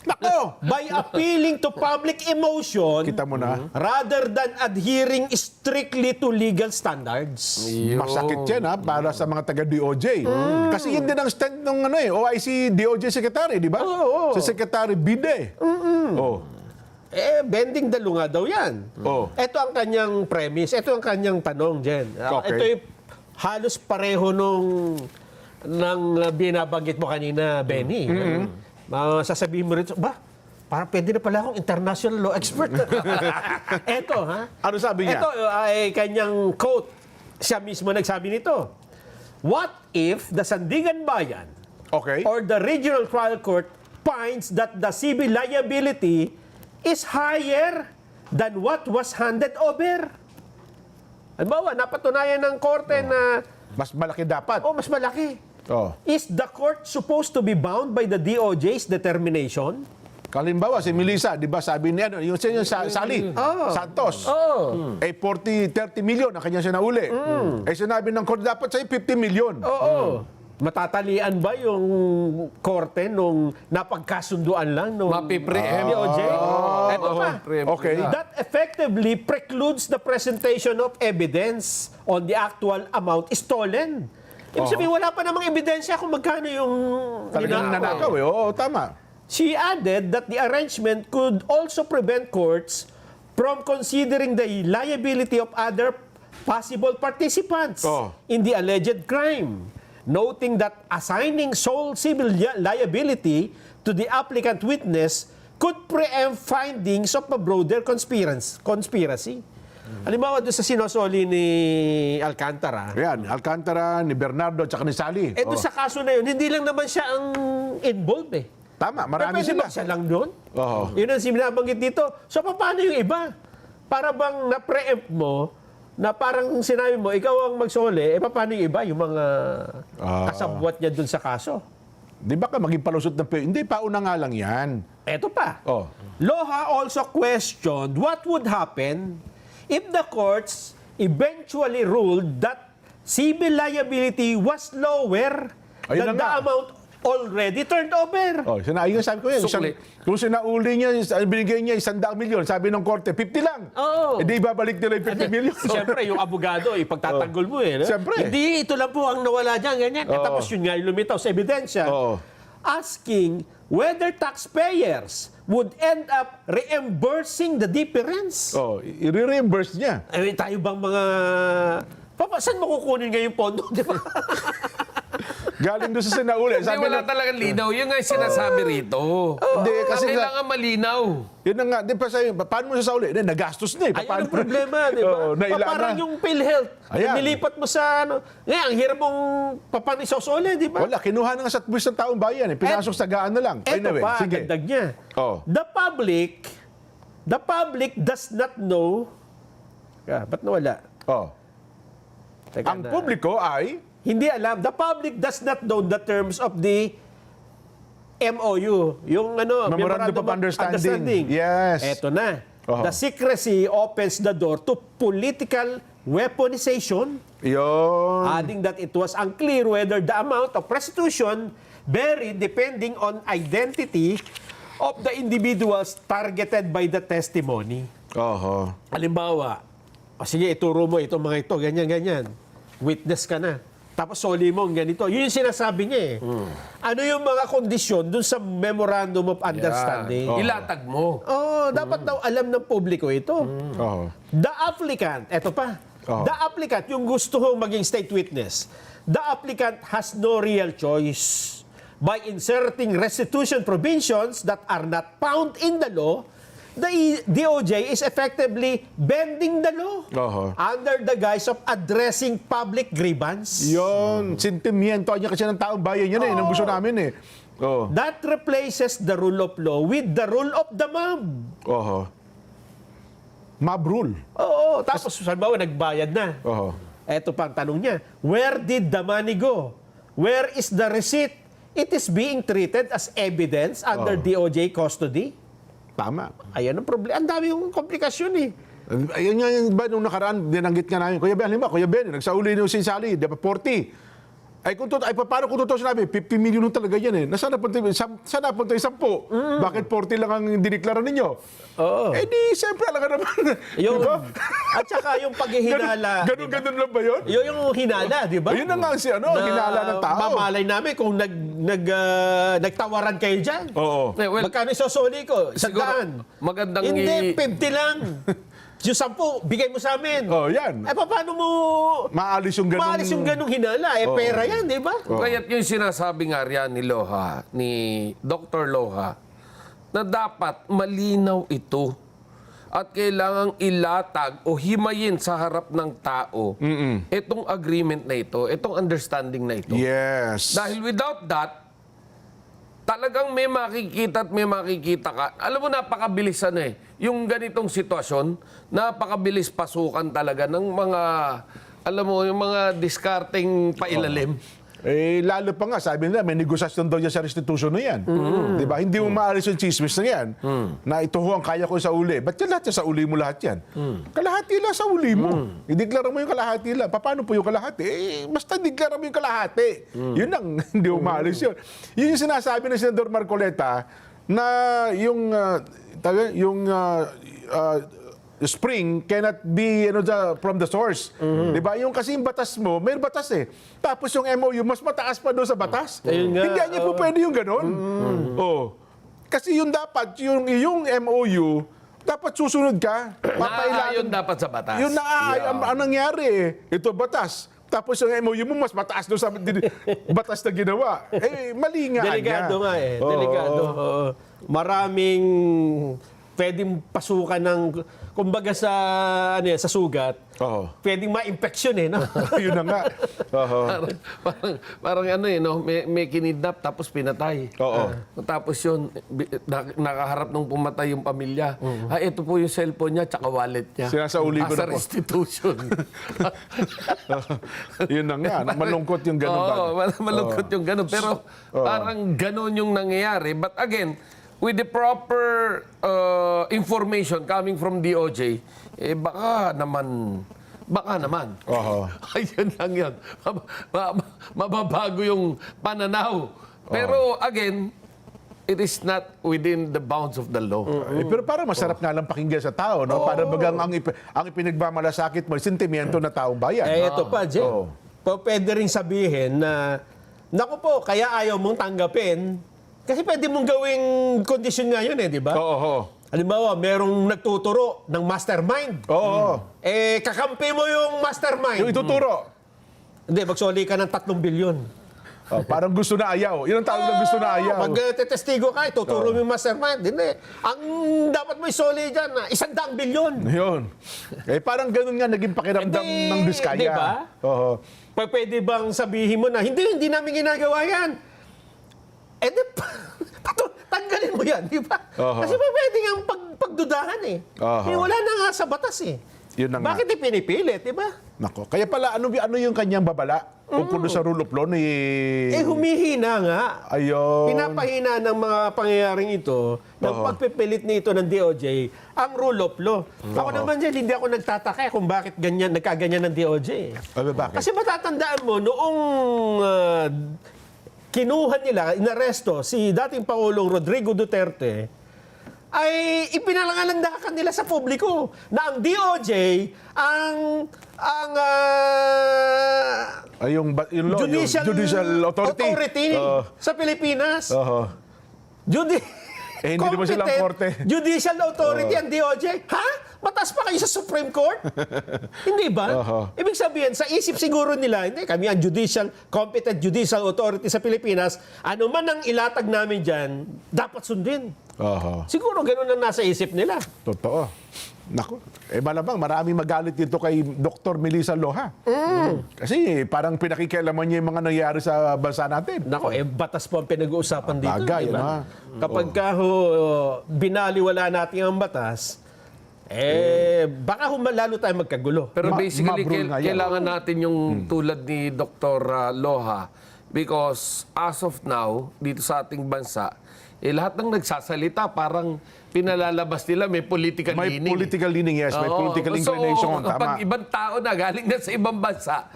Nako! By appealing to public emotion Kita mo na. rather than adhering strictly to legal standards. Masakit yan para sa mga taga-DOJ. Kasi yun din ang stand ng OIC DOJ Secretary, di ba? Oo. Si Secretary Bide. Oh. Bending the law nga daw yan. Oh. Ito ang kanyang premise. Ito ang kanyang tanong, Jen. Okay. Ito'y halos pareho nung binabanggit mo kanina, Benny. Sasabihin mo rin, parang pwede na pala akong international law expert. Eto, ha? Ano sabi niya? Ito ay kanyang quote. Siya mismo nagsabi nito. What if the Sandigan Bayan Okay. or the Regional Trial Court finds that the civil liability is higher than what was handed over? Halimbawa, napatunayan ng korte na Mas malaki dapat. mas malaki. Oh. Is the court supposed to be bound by the DOJ's determination? Kalimbawa, si Melissa, di ba sabi niya, yung Sally Santos, 30 million ang kanya siya nauli. Sinabi ng court, dapat sa'yo 50 million. Oo. Matatalian ba yung korte nung napagkasunduan lang nung Mapipreempt. DOJ? Ito pa. Okay. That effectively precludes the presentation of evidence on the actual amount stolen. Ibig sabihin, wala pa namang ebidensya kung magkano yung Talagang nanakaw eh. Oo, tama. She added that the arrangement could also prevent courts from considering the liability of other possible participants in the alleged crime, noting that assigning sole civil liability to the applicant witness could preempt findings of a broader conspiracy. Halimbawa doon sa sinosoli ni Alcantara. Yan, Alcantara, ni Bernardo, at saka ni Sally. Doon sa kaso na yun, hindi lang naman siya ang involved eh. Tama, marami Pwede sila. ba siya lang doon? Oo. Yun ang sinabanggit dito. So, paano yung iba? Para bang na-preempt mo, na parang sinabi mo, ikaw ang magsole, paano yung iba? Yung mga kasabwat niya doon sa kaso. Di ba ka maging palusot ng Hindi, pauna nga lang yan. Eto pa. Oh. Loha also questioned what would happen if the courts eventually ruled that civil liability was lower Ayun than na the nga. amount already turned over. Yun sabi ko yan. Sukli. Kung sinauli niya, binigay niya 100 milyon, sabi ng korte, 50 lang. Oo. Hindi ibabalik nila yung 50 milyon. Siyempre, yung abogado, ipagtatanggol mo eh. No? Siyempre. Hindi, ito lang po ang nawala dyan, ganyan. Tapos yun nga, yung lumitaw sa ebidensya. Oo. Asking whether taxpayers would end up reimbursing the difference. I-reimburse niya. Tayo bang mga... Saan mo kukunin ngayon yung pondo? Di ba? Galing doon sa sinauli. Hindi, wala talagang linaw. Yun nga yung sinasabi rito. Hindi, kasi Kailangan malinaw. Yun na nga, di pa sa'yo, paano mo sasauli? Nagastos na eh. Ayun ang problema, di ba? Parang yung PhilHealth, Ayan. nilipat mo sa ano. Ngayon, ang hirap mong paano isosole, di ba? Wala, kinuha na nga sa buwis ng taong bayan eh. Pinasok sa gaan na lang. Eto Anyway, pa, sige. dagdag niya. Oh. The public does not know. Ba't nawala? Teka Ang na. publiko ay... Hindi alam. The public does not know the terms of the MOU. Yung Memorandum of Understanding. Yes. Eto na. The secrecy opens the door to political weaponization, Yun. adding that it was unclear whether the amount of restitution varied depending on identity of the individuals targeted by the testimony. Halimbawa, sige, ituro mo itong mga ito, ganyan. Witness ka na. Tapos soli mo, ganito. Yun yung sinasabi niya eh. Ano yung mga kondisyon dun sa Memorandum of Understanding? Ilatag mo. Dapat daw alam ng publiko ito. The applicant, eto pa. The applicant, yung gusto kong maging state witness, the applicant has no real choice by inserting restitution provisions that are not found in the law. The DOJ is effectively bending the law under the guise of addressing public grievance. Yun. Sentimiento niya kasi ng taong bayan yun eh. Nang gusto namin eh. That replaces the rule of law with the rule of the mob. Mob rule. Tapos sabihin nagbayad na. Eto pa ang tanong niya. Where did the money go? Where is the receipt? It is being treated as evidence under DOJ custody. Tama. Ayan ang problema. Ang dami yung komplikasyon eh. Ayun nga yung ba nung nakaraan, dinanggit nga namin. Kuya Ben, Kuya Ben, nagsauli yung si Sally, di ba 40. Paano kung totoo sinabi? 50 million talaga yan eh. Nasaan napunta yung 10? Bakit 40 lang ang dineklara ninyo? Di, siyempre, alam ka naman. Yun. Diba? At saka yung paghihinala. Ganun lang ba yun? Yun yung hinala, di ba? Ayun na nga si hinala ng tao. Mamalay namin kung nagtawaran kayo dyan. Oo. Well, Magkano isosoli ko? 100. magandang Hindi, 50 lang. yung 10, bigay mo sa amin. Oh, yan. Paano mo Maalis yung ganung... maalis yung ganung hinala? Pera yan, di ba? Kaya't yung sinasabi nga riyan ni Loha, ni Dr. Loha, na dapat malinaw ito at kailangang ilatag o himayin sa harap ng tao itong agreement na ito, itong understanding na ito. Yes. Dahil without that, talagang may makikita at may makikita ka. Alam mo, napakabilis yung ganitong sitwasyon, napakabilis pasukan talaga ng mga, alam mo, yung mga discarding pailalim. Lalo pa nga, sabi nila, may negosasyon daw yan sa restitution na yan. Di ba? Hindi mo maalis yung chismis na yan. Na ito ho ang kaya ko sa uli. Ba't yan lahat sa uli mo lahat yan? Kalahati lang sa uli mo. Ideklara mo yung kalahati lang. Paano po yung kalahati? Basta ideklara mo yung kalahati. Yun lang, hindi mo maalis yun. Yun yung sinasabi ng Senador Marcoleta na yung spring cannot be from the source. Di ba? Yung kasi yung batas mo, may batas eh. Tapos yung MOU, mas mataas pa doon sa batas. Ayun nga. Hindi niya po pwede yung ganon. Kasi yung dapat, yung MOU, dapat susunod ka. Naaayon dapat sa batas. Yung ang nangyari eh. Ito batas. Tapos yung MOU mo, mas mataas doon sa batas na ginawa. Mali nga. Delikado nga eh. Oo. Delikado. Oo. Maraming pwedeng pasukan ng, kumbaga sa sugat, pwedeng ma-infection no? Yun na nga. parang may kinidnap tapos pinatay. Tapos yun, nakaharap nung pumatay yung pamilya. Ito po yung cellphone niya tsaka wallet niya. Sinasauli ko na sa po. restitution. Yun na nga. Malungkot yung ganun. Malungkot yung ganun. Pero parang ganun yung nangyayari. But again, with the proper information coming from DOJ, baka naman. Ayun lang yun. Mababago yung pananaw. Pero again, it is not within the bounds of the law. Pero parang masarap nga lang pakinggan sa tao, no? Para bagang ang ipinagmamalasakit mo, sentimiento na taong bayan. Ito pa, Jay. Pwede rin sabihin na, naku po, kaya ayaw mong tanggapin. Kasi pwede mong gawing kondisyon nga yun di ba? Halimbawa, merong nagtuturo ng mastermind. Kakampi mo yung mastermind. Yung ituturo. Hindi, magsoli ka ng 3 bilyon. Parang gusto na ayaw. Yun ang tawag na gusto na ayaw. Pag tetestigo ka, ituturo mo yung mastermind. Hindi. Ang dapat mo isoli dyan, 100 bilyon. Yun. Parang ganun nga naging pakiramdam ng Diskaya. Di ba? Pwede bang sabihin mo na, hindi namin ginagawa yan. Tanggalin mo yan, di ba? Kasi pwede nga pagdudahan wala na nga sa batas Yun na nga. Bakit ipinipilit, di ba? Nako. Kaya pala, ano yung kanyang babala? Ukol sa rule of law ni... Humihina nga. Ayun. Pinapahina ng mga pangyayaring ito, ng pagpipilit nito ng DOJ, ang rule of law. Ako naman dyan, hindi ako nagtataka kung bakit nagkaganyan ng DOJ. Bakit? Kasi matatandaan mo, noong kinuha nila, inaresto si dating Pangulong Rodrigo Duterte, ay ipinalangalandakan nila sa publiko na ang DOJ, yung judicial authority sa Pilipinas. Hindi naman silang korte. Judicial authority ang DOJ. Ha? Mataas pa kayo sa Supreme Court? Hindi ba? Ibig sabihin, sa isip siguro nila, hindi, kami ang competent judicial authority sa Pilipinas, ano man ang ilatag namin dyan, dapat sundin. Siguro ganun ang nasa isip nila. Totoo. Naku, malamang maraming magalit dito kay Dr. Melissa Loha. Kasi parang pinakikialaman niya yung mga nangyayari sa bansa natin. Naku, batas po ang pinag-uusapan dito. Bagay, diba? Kapag binaliwala natin ang batas, baka lalo tayo magkagulo. Pero basically, ma-brule nga yan. kailangan natin yung tulad ni Dr. Loha because as of now, dito sa ating bansa, lahat ng nagsasalita parang pinalalabas nila may political leaning. May political leaning, yes. May political inclination. So, kapag ibang tao na galing na sa ibang bansa,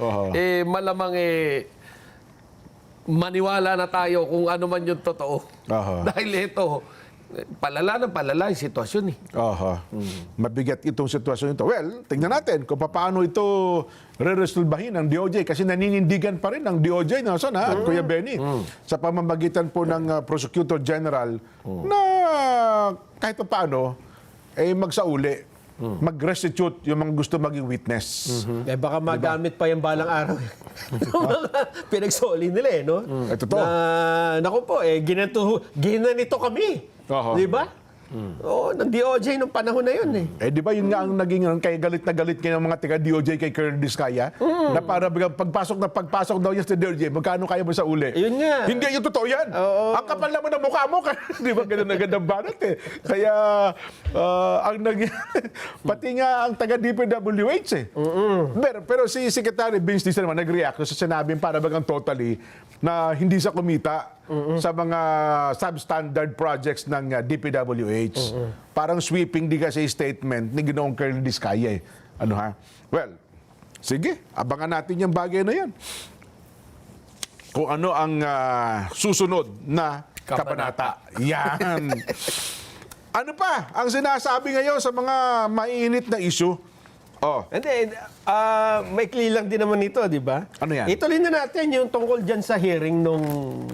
malamang maniwala na tayo kung ano man yung totoo. Dahil ito, palala yung sitwasyon Mabigat itong sitwasyon ito. Well, tingnan natin kung paano ito re-resolbahin ng DOJ kasi naninindigan pa rin ng DOJ at Kuya Benny sa pamamagitan po ng Prosecutor General na kahit paano magsauli mag-restitute yung mga gusto maging witness. Eh baka magamit pa yung balang araw. Yung mga pinagsoli nila no? Totoo. Naku po, ginanito kami. Oho. Di ba? Oo, ng DOJ nung panahon na yun Di ba yun nga ang naging kay galit na galit ngayon ng mga taga-DOJ kay Colonel Diskaya? Na para pagpasok daw niya sa DOJ, magkano kaya mo sa uli? Yun nga. Hindi, yung totoo yan. Ang kapal naman ng mukha mo. Di ba ganun na gandang banat Kaya, ang pati nga ang taga-DPWH pero si Secretary Vince Dizon naman nag-react sa sinabing para bagang totally na hindi sa kumita sa mga substandard projects ng DPWH. Parang sweeping di kasi statement ni Ginoong Colonel Diskaya Ano ha? Well, sige, abangan natin yung bagay na yan. Kung ano ang susunod na kabanata. Yan. Ano pa ang sinasabi ngayon sa mga mainit na issue? Hindi, maikli lang din naman ito, di ba? Ano yan? Ituloy na natin yung tungkol dyan sa hearing nung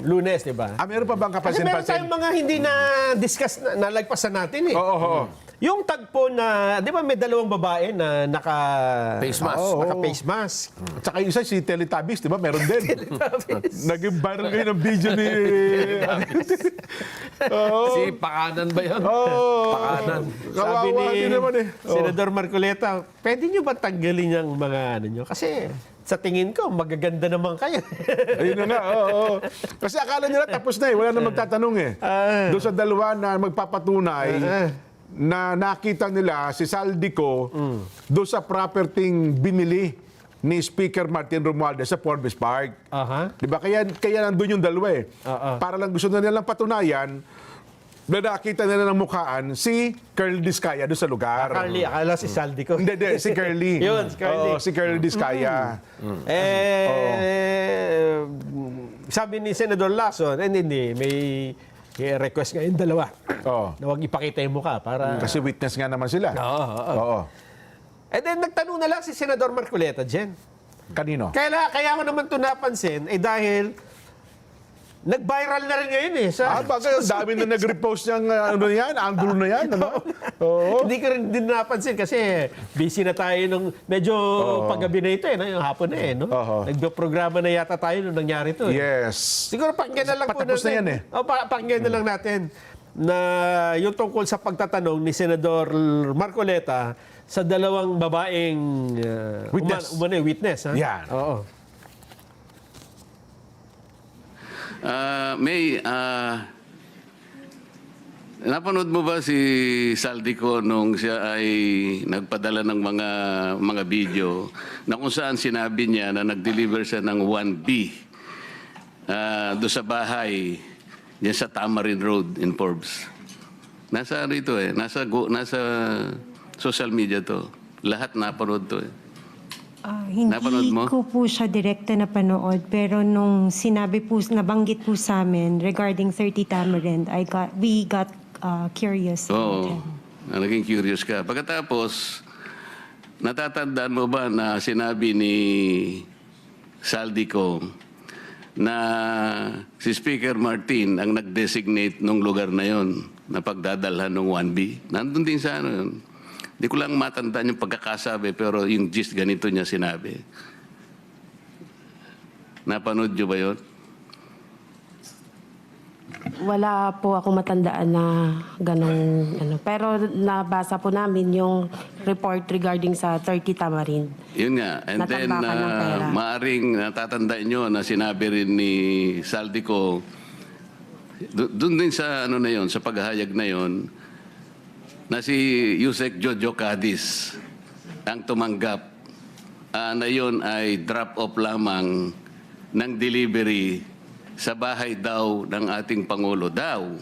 Lunes, di ba? Meron pa bang Kasi meron kapansin-pansin? tayong mga hindi na-discuss, nalagpasan natin Oo. Yung tagpo na, di ba may dalawang babae na Face mask. naka-face mask. At saka yung isa si Teletubbies, di ba? Meron din. Naging viral ngayon ang video ni... Si Pakanan ba yun? Pakanan. Sabi Kawawa ni din naman Senador Marcoleta, pwede nyo ba tanggalin yung mga ano nyo? Kasi sa tingin ko, magaganda naman kayo. Ayun na nga, oo. Kasi akala nila tapos na wala na magtatanong Doon sa dalawa na magpapatunay na nakita nila si Saldico doon sa property binili ni Speaker Martin Romualdez sa Forbes Park. Di ba? Kaya nandun yung dalawa Para lang gusto na nilang patunayan na nakita nila ng mukhaan si Colonel Diskaya doon sa lugar. Carly, akala si Saldico. Hindi, si Curly. Yun, si Curly. Oo, si Colonel Diskaya. Sabi ni Senador Lacson, hindi, may request nga yung dalawa. Oo. Na huwag ipakita yung mukha para... Kasi witness nga naman sila. Oo. And then nagtanong na lang si Senador Marcoleta, Jen. Kanino? Kaya ko naman ito napansin, dahil nag-viral na rin ngayon Bagay, ang dami na nag-repost niyang angulo na yan. Ano? Oo. Hindi ko rin din napansin kasi busy na tayo nung medyo paggabi na ito yung hapon na no? Nagpo-programa na yata tayo nung nangyari ito. Yes. Siguro pakinggan na lang po Patapos natin. na yan Pakinggan na lang natin na yung tungkol sa pagtatanong ni Senador Marcoleta sa dalawang babaeng witness. Yan. Oo. May, napanood mo ba si Saldico nung siya ay nagpadala ng mga video na kung saan sinabi niya na nag-deliver siya ng 1B doon sa bahay diyan sa Tamarin Road in Forbes. Nasa rito nasa social media to. Lahat napanood to Napanood mo? Hindi ko po siya direkta na panood, pero nung sinabi po, nabanggit po sa amin regarding 30 Tamarind, we got curious. Oo. Naging curious ka. Pagkatapos, natatandaan mo ba na sinabi ni Saldico na si Speaker Martin ang nag-designate nung lugar na yon na pagdadalhan ng 1B? Nandun din sa yun. Di ko lang matandaan yung pagkakasabi, pero yung gist ganito niya sinabi. Napanood niyo ba yun? Wala po ako matandaan na ganong pero nabasa po namin yung report regarding sa 30 Tamarind. Yun nga. And then, Natambakan ng pera. maaring natatandaan nyo na sinabi rin ni Saldico, doon din sa na yun, sa paghahayag na yun, na si Yusek Jojo Cadiz ang tumanggap na yun ay drop-off lamang ng delivery sa bahay daw ng ating Pangulo daw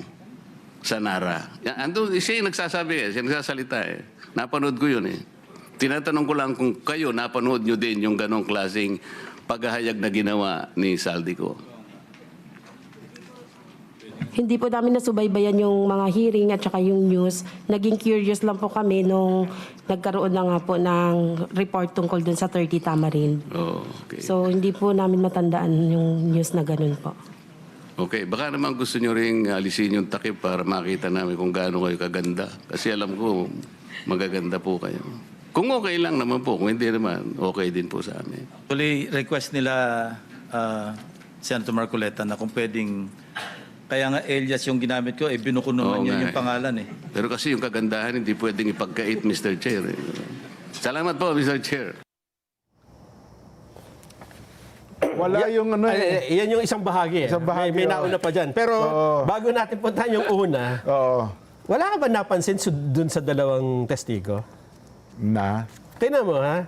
sa Nara. Ando, siya yung nagsasabi siya nagsasalita Napanood ko yun Tinatanong ko lang kung kayo napanood nyo din yung ganong klaseng paghahayag na ginawa ni Saldico. Hindi po namin nasubaybayan yung mga hearing at saka yung news. Naging curious lang po kami nung nagkaroon na nga po ng report tungkol dun sa 30 Tamarind. Oh, okay. So, hindi po namin matandaan yung news na ganun po. Okay, baka naman gusto nyo ring alisin yung takip para makita namin kung gaano kayo kaganda. Kasi alam ko, magaganda po kayo. Kung okay lang naman po, kung hindi naman, okay din po sa amin. Actually, request nila Senator Marcoleta na kung pwedeng, kaya nga Elias yung ginamit ko, binuko naman Oo yun nga yung pangalan eh. Pero kasi yung kagandahan, hindi pwedeng ipagkait, Mr. Chair. Salamat po, Mr. Chair. Wala yung ano Yan yung isang bahagi. Isang bahagi, may nauna pa dyan. Pero bago natin puntahan yung una, wala ka ba napansin dun sa dalawang testigo? Na? Tingnan mo ha,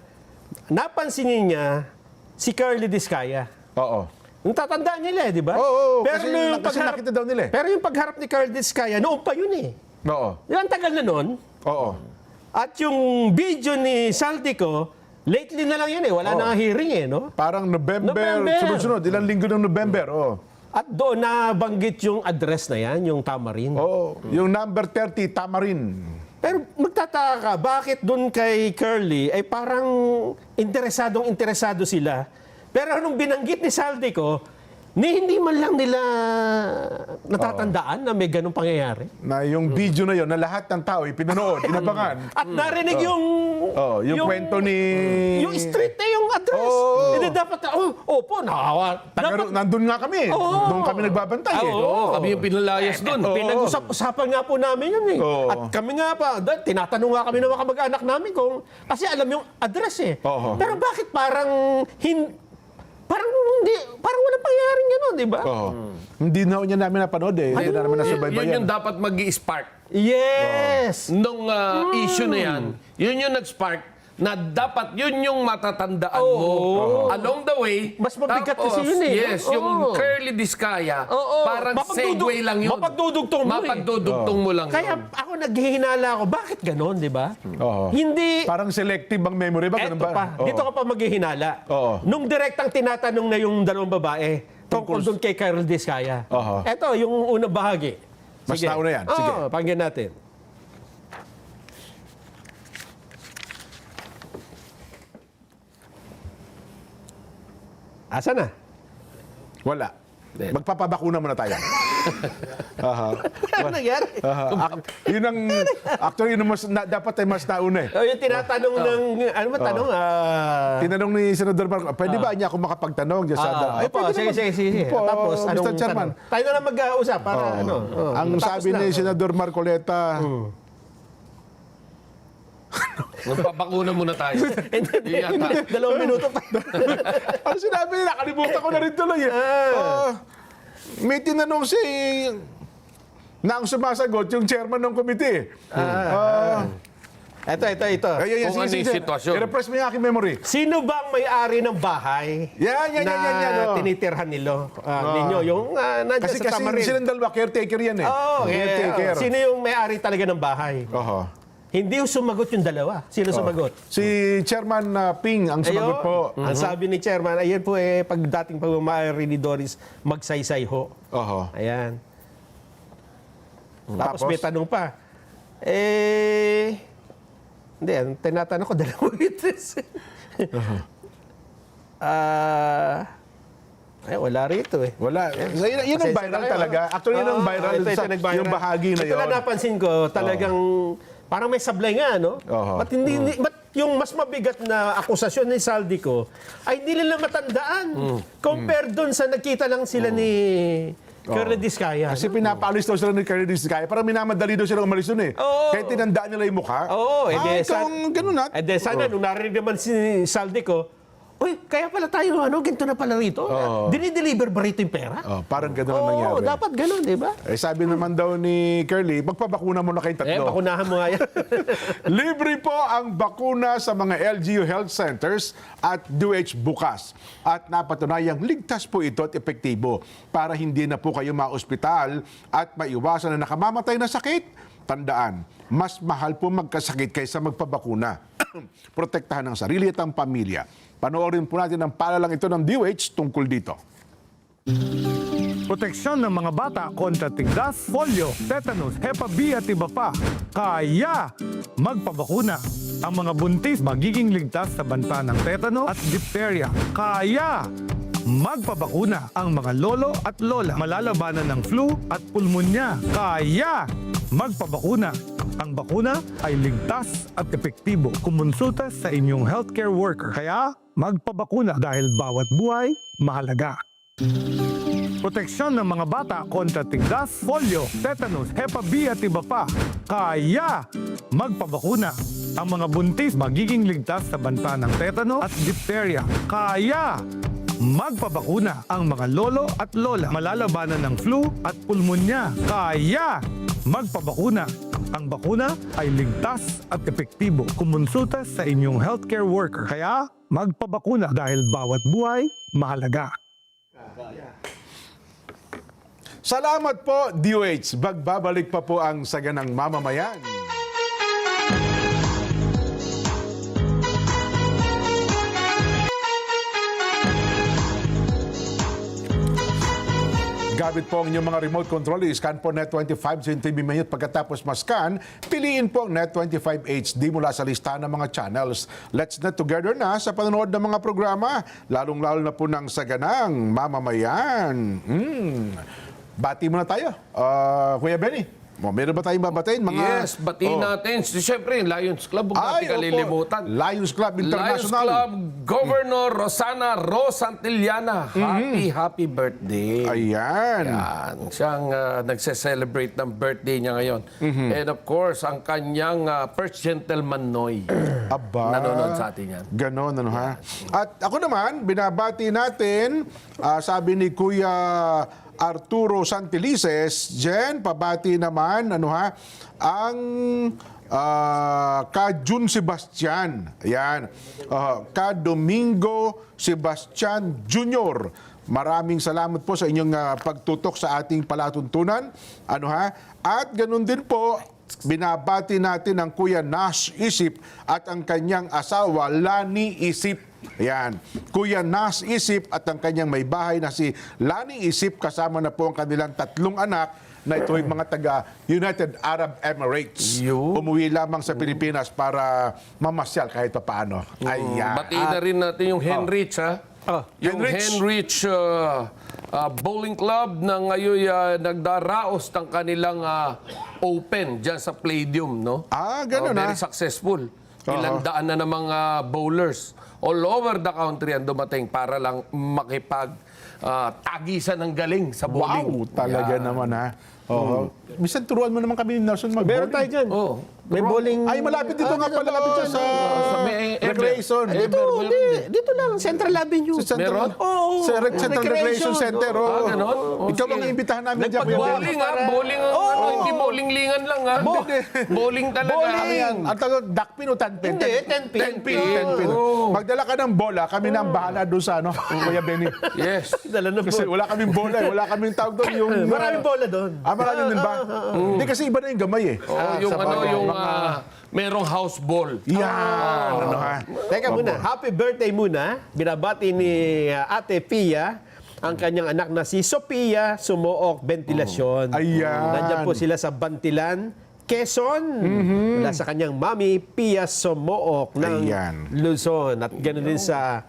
napansin niya si Curly Discaya. Oo. Yung tatandaan nila di ba? Oo, pero kasi nakita daw nila eh. Pero yung pagharap ni Curly Discaya, noon pa yun eh. Oo. Yung tagal na noon. Oo. At yung video ni Saldico, lately na lang yun eh. Wala na nga hearing eh, no? Parang November. Sunod-sunod. Ilang linggo ng November. At doon nabanggit yung address na yan, yung Tamarin. Oo. Yung number 30, Tamarin. Pero magtataka ka, bakit doon kay Curly ay parang interesado sila. Pero nung binanggit ni Saldico, hindi man lang nila natatandaan na may ganong pangyayari. Na yung video na yon na lahat ng tao pinanood, inabangan. At narinig yung kwento ni... Yung street na yung address. Hindi dapat, opo, nakawa. Nandun nga kami. Doon kami nagbabantay. Kami yung pinalayas doon. Pinag-usapan nga po namin yun eh. At kami nga pa, tinatanong nga kami ng mga kamag-anak namin kasi alam yung address eh. Pero bakit parang parang walang pangyayaring gano'n, di ba? Hindi na niya namin napanood eh. Hindi na namin nasubaybayan. Yun yung dapat mag-i-spark. Yes! Nung issue na yan, yun yung nag-spark na dapat yun yung matatandaan mo along the way. Mas mabigat Tapos, kasi yun eh. Yes, yung Curly Discaya, parang segue lang yun. Mapagdudugtong mo Mapagdudugtong mo lang Kaya yun. ako naghihinala ako, bakit ganon, di ba? Hindi... Parang selective ang memory ba? Eto pa, dito ka pa maghihinala. Nung direktang tinatanong na yung dalawang babae, tungkol doon kay Curly Discaya. Eto, yung unang bahagi. Mas nauna yan. Sige. Pakinggan natin. Asa na? Wala. Magpapabakuna muna tayo. Ano nangyari? Yun ang, actually, yun ang dapat ay mas nauna eh. Yung tinatanong ng, ano ba tanong? Tinanong ni Senador Marco, pwede ba niya ako makapagtanong? Ay, pwede naman. Sige. Tapos, Mr. Chairman. Tayo na lang mag-uusap para Ang sabi ni Senador Marcoleta, Magpapakuna muna tayo. Hindi, 2 minuto pa. ano sinabi nila? Kalimutan ko na rin tuloy eh. May tinanong na ang sumasagot yung chairman ng committee. Ito. Kung ano yung sitwasyon. I-repress mo yung aking memory. Sino bang may-ari ng bahay Yan. tinitirhan ninyo? Yung nandiyan Kasi sa Tamarin. silang dalawa, caretaker yan eh. Caretaker. Sino yung may-ari talaga ng bahay? Hindi yung sumagot yung dalawa. Sino sumagot? Si Chairman Ping ang sumagot po. Ang sabi ni Chairman, ayan po pagdating pagmamahari ni Doris, magsaysay ho. Ayan. Tapos may tanong pa. Hindi, tinatanong ko dalawang witness. Wala rito eh. Wala. Yun ang viral talaga. Actually, yun ang viral yung bahagi na yun. Ito na napansin ko, talagang parang may sablay nga, no? Ba't yung mas mabigat na akusasyon ni Saldico ay hindi nila matandaan. Compare doon sa nagkita lang sila ni Curly Discaya. Kasi pinapaalis daw sila ni Curly Discaya. Parang minamadali daw sila umalis doon eh. Kaya tinandaan nila yung mukha. Ganun na. Sana nung narinig naman si Saldico, kaya pala tayo, ganito na pala rito. Dinideliver ba rito yung pera? Parang gano'n ang nangyari. Dapat gano'n, di ba? Sabi naman daw ni Curly, magpabakuna muna kayong tatlo. Bakunahan mo nga yan. Libre po ang bakuna sa mga LGU Health Centers at DOH bukas. At napatunayang ligtas po ito at epektibo para hindi na po kayo ma-ospital at maiwasan na nakamamatay na sakit. Tandaan, mas mahal po magkasakit kaysa magpabakuna. Protektahan ang sarili at ang pamilya. Panoorin po natin ang palalang ito ng DOH tungkol dito. Proteksyon ng mga bata kontra tigdas, polio, tetanus, Hep B at iba pa. Kaya magpabakuna. Ang mga buntis magiging ligtas sa banta ng tetanus at diphtheria. Kaya magpabakuna ang mga lolo at lola. Malalabanan ng flu at pulmonya. Kaya magpabakuna. Ang bakuna ay ligtas at epektibo. Kumonsulta sa inyong healthcare worker. Kaya magpabakuna dahil bawat buhay mahalaga. Proteksyon ng mga bata kontra tigdas, polio, tetanus, Hepa B at iba pa. Kaya magpabakuna. Ang mga buntis magiging ligtas sa banta ng tetano at diphtheria. Kaya magpabakuna. Ang mga lolo at lola malalabanan ng flu at pulmonya. Kaya magpabakuna. Ang bakuna ay ligtas at epektibo. Kumonsulta sa inyong healthcare worker. Kaya magpabakuna dahil bawat buhay mahalaga. Salamat po, DOH. Magbabalik pa po ang Saganang Mamamayan. Gamit po ang inyong mga remote control, i-scan po Net25 sa TV menu at pagkatapos ma-scan, piliin po ang Net25 HD mula sa listahan ng mga channels. Let's Net together na sa panonood ng mga programa, lalong-lalo na po ng Saganang Mamamayan. Bati muna tayo. Kuya Benny, meron ba tayong babatiin? Yes, batiin natin. Siyempre, Lions Club, huwag natin kalilimutan. Lions Club International. Lions Club Governor Rosana Rosantillana. Happy birthday. Ayan. Yan. Siyang nagse-celebrate ng birthday niya ngayon. And of course, ang kanyang first gentleman Noy. Aba. Nanonood sa atin yan. Ganon, ano ha? At ako naman, binabati natin, sabi ni Kuya Arturo Santelices, Jen, pabati naman, ano ha, ang ka Jun Sebastian, ayan, ka Domingo Sebastian Jr. Maraming salamat po sa inyong pagtutok sa ating palatuntunan, ano ha, at ganun din po, binabati natin ang Kuya Nash Isip at ang kanyang asawa, Lani Isip. Ayan. Kuya Nas Isip at ang kanyang may bahay na si Lani Isip, kasama na po ang kanilang 3 anak na ito ay mga taga United Arab Emirates. Umuwi lamang sa Pilipinas para mamasyal kahit pa paano. Ayan. Batiin na rin natin yung Henrich, ha? Yung Henrich Bowling Club na ngayon nagdaraos ng kanilang open dyan sa Palladium, no? Ganun very successful. Ilang daan na ng mga bowlers all over the country ang dumating para lang makipag tagisan ng galing sa bowling. Wow, talaga naman ha. Minsan turuan mo naman kami ni Nelson mag-bowling. Meron tayo dyan. May bowling. Ay, malapit dito nga pala sa Recreation. Dito lang, Central Avenue. Meron? Sa Central Recreation Center. Ganon? Ikaw ang imbitahan namin dyan. Bowling, bowling, hindi bowling lingan lang, ha? Bowling talaga. Ang tawag, duckpin o tanpin? Hindi, 10 pin. Magdala ka ng bola, kami na ang bahala doon sa Kuya Benny. Yes. Kasi wala kaming bola, wala kaming tawag doon yung... Maraming bola doon. Maraming din ba? Hindi kasi iba na yung gamay eh. Merong house ball. Yan. Teka muna, happy birthday muna. Binabati ni Ate Pia ang kanyang anak na si Sophia Sumuok Ventilasyon. Ayan. Nandiyan po sila sa Bantilan, Quezon. Mula sa kanyang mami, Pia Sumuok ng Luzon. At ganoon din sa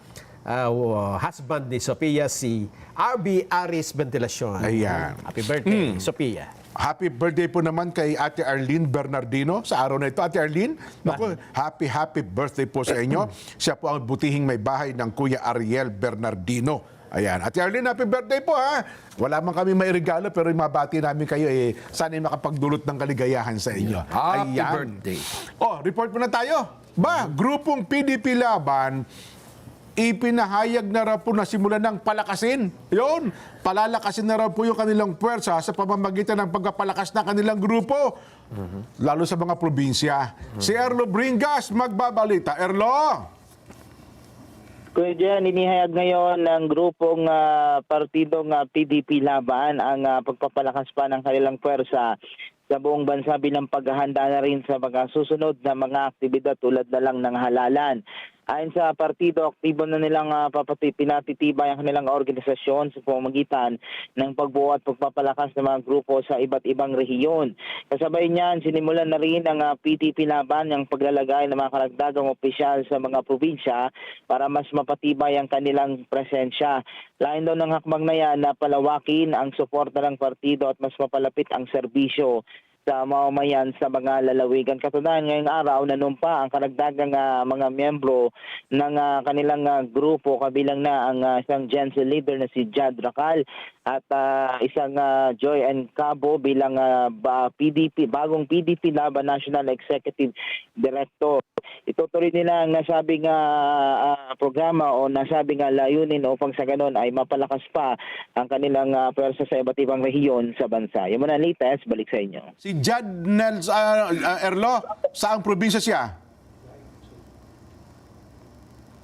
husband ni Sophia, si RB Aris Ventilasyon. Ayan. Happy birthday, Sophia. Happy birthday po naman kay Ate Arlene Bernardino sa araw na ito. Ate Arlene, naku, happy birthday po sa inyo. Siya po ang butihing may bahay ng Kuya Ariel Bernardino. Ayan. Ate Arlene, happy birthday po ha. Wala man kami may regalo pero mabati namin kayo sana'y makapagdulot ng kaligayahan sa inyo. Happy birthday. Report muna tayo. Grupong PDP Laban, ipinahayag na raw po na simulan ng palakasin. Yun, palalakasin na raw po yung kanilang puwersa sa pamamagitan ng pagpapalakas na kanilang grupo. Lalo sa mga probinsya. Si Erlo Bringas magbabalita. Erlo! Kuya Jan, inihayag ngayon ng grupong partidong PDP Laban ang pagpapalakas pa ng kanilang puwersa sa buong bansa bilang paghahanda na rin sa mga susunod na mga aktibidad tulad na lang ng halalan. Ayon sa partido, aktibo na nilang pinatitibay ang kanilang organisasyon sa pamamagitan ng pagbuo at pagpapalakas ng mga grupo sa iba't ibang rehiyon. Kasabay niyan, sinimulan na rin ang PDP laban ng paglalagay ng mga karagdagang opisyal sa mga probinsya para mas mapatibay ang kanilang presensya. Lain daw ng hakbang na yan na palawakin ang suporta ng partido at mas mapalapit ang serbisyo sa mamamayan sa mga lalawigan. Katunayan, ngayong araw nanumpa ang karagdagang mga miyembro ng kanilang grupo, kabilang na ang isang Gen Z leader na si Jad Racal at isang Joy N. Cabo bilang bagong PDP Laban National Executive Director. Itutuloy nila ang nasabing programa o nasabing layunin upang sa ganon ay mapalakas pa ang kanilang pwersa sa iba't ibang rehiyon sa bansa. Yung mga latest, balik sa inyo. Si Jad Nels Erlo, saang probinsya siya?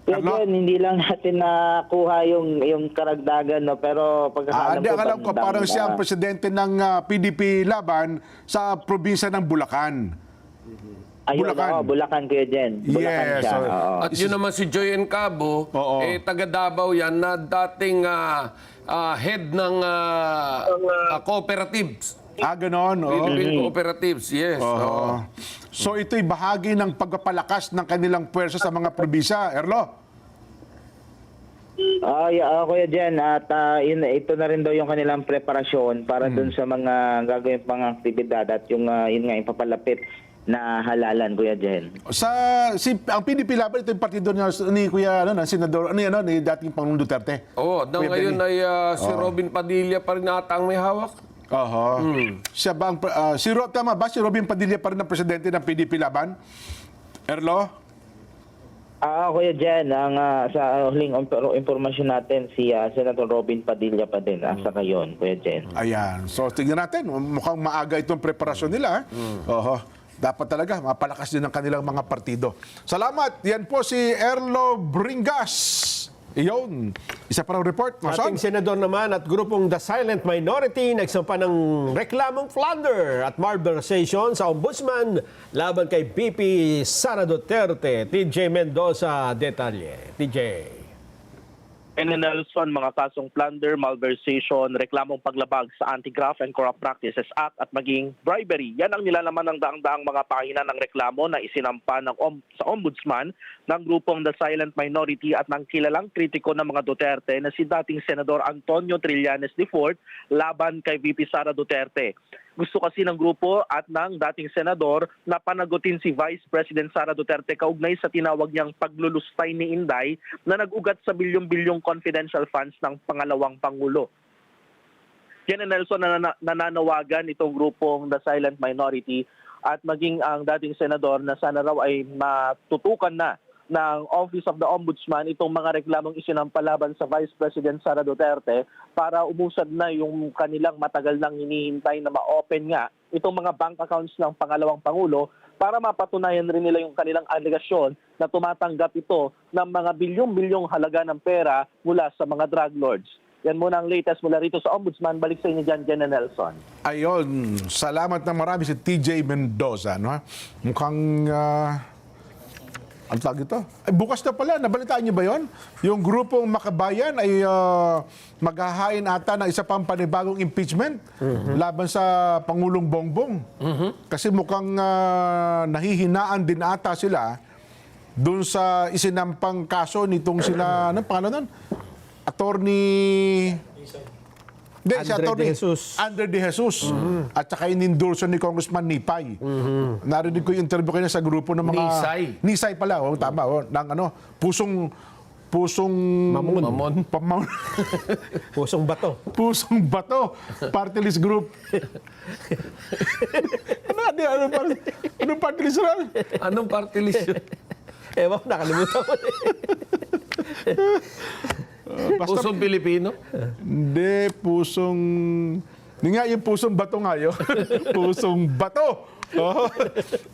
Yun, hindi lang natin nakuha yung karagdagan, no? Pero pagkakalam ko, alam ko parang siya ang presidente ng PDP Laban sa probinsya ng Bulacan. Ayun, Bulacan kayo din. Bulacan Yes, siya. so- oo. At yun naman si Joy N. Cabo, taga Davao yan na dating head ng cooperatives. Ganon. Philippine Cooperatives, yes. Oo. So ito'y bahagi ng pagpapalakas ng kanilang puwersa sa mga probinsya, Erlo? Kuya Jen, at ito na rin daw yung kanilang preparasyon para dun sa mga gagawin pang aktibidad at yung yun nga, yung papalapit na halalan, Kuya Jen. Ang PDP Laban, ito yung partido ni Kuya Senador, ni dating Pangulong Duterte. Oo, ngayon ay si Robin Padilla pa rin ata ang may hawak. Siya ba tama ba si Robin Padilla pa rin ang presidente ng PDP Laban? Erlo? Kuya Jen, sa huling impormasyon natin, si Senator Robin Padilla pa din sa ngayon, Kuya Jen. Ayan. So, tingnan natin. Mukhang maaga itong preparasyon nila. Dapat talaga mapalakas din ang kanilang mga partido. Salamat. Yan po si Erlo Bringas. Iyon. Isa pa ng report. Ating senador naman at grupong The Silent Minority nagsampa ng reklamong plunder at malversation sa ombudsman laban kay VP Sara Duterte. TJ Mendoza, detalye. TJ. Nelson, mga kasong plunder, malversation, reklamong paglabag sa Anti-Graft and Corrupt Practices Act at maging bribery. Yan ang nilalaman ng daang-daang mga pahina ng reklamo na isinampa sa ombudsman ng grupong The Silent Minority at ng kilalang kritiko ng mga Duterte na si dating Senador Antonio Trillanes IV laban kay VP Sara Duterte. Gusto kasi ng grupo at ng dating senador na panagutin si Vice President Sara Duterte kaugnay sa tinawag niyang paglulustay ni Inday na nag-ugat sa bilyong-bilyong confidential funds ng pangalawang Pangulo. Yan Nelson, nananawagan itong grupong The Silent Minority at maging ang dating senador na sana raw ay matutukan na ng Office of the Ombudsman itong mga reklamong isinampalaban sa Vice President Sara Duterte para umusad na yung kanilang matagal nang hinihintay na ma-open nga itong mga bank accounts ng pangalawang Pangulo para mapatunayan rin nila yung kanilang alegasyon na tumatanggap ito ng mga bilyong-bilyong halaga ng pera mula sa mga drug lords. Yan muna ang latest mula rito sa Ombudsman. Balik sa inyo dyan, Jen Nelson. Ayon, salamat na marami si TJ Mendoza. No? Mukhang... ang tawag ito? Ay, bukas na pala, nabalitaan niyo ba yon? Yung grupong Makabayan ay maghahain ata ng isa pang panibagong impeachment laban sa Pangulong Bongbong. Kasi mukhang nahihinaan din ata sila dun sa isinampang kaso nitong sila, anong pangalan nun? Andre De Jesus. At saka inendorso ni Congressman Nipay. Narinig ko yung interview kayo sa grupo ng mga... Nisay pala. Tama. Ng pusong... Mamon. Pusong bato. Pusong bato. Party list group. Anong party list ron? Anong party list yun? Ewan, nakalimutan ko. Pusong Pilipino? Hindi, pusong... Hindi nga yung pusong bato nga yun. Pusong bato!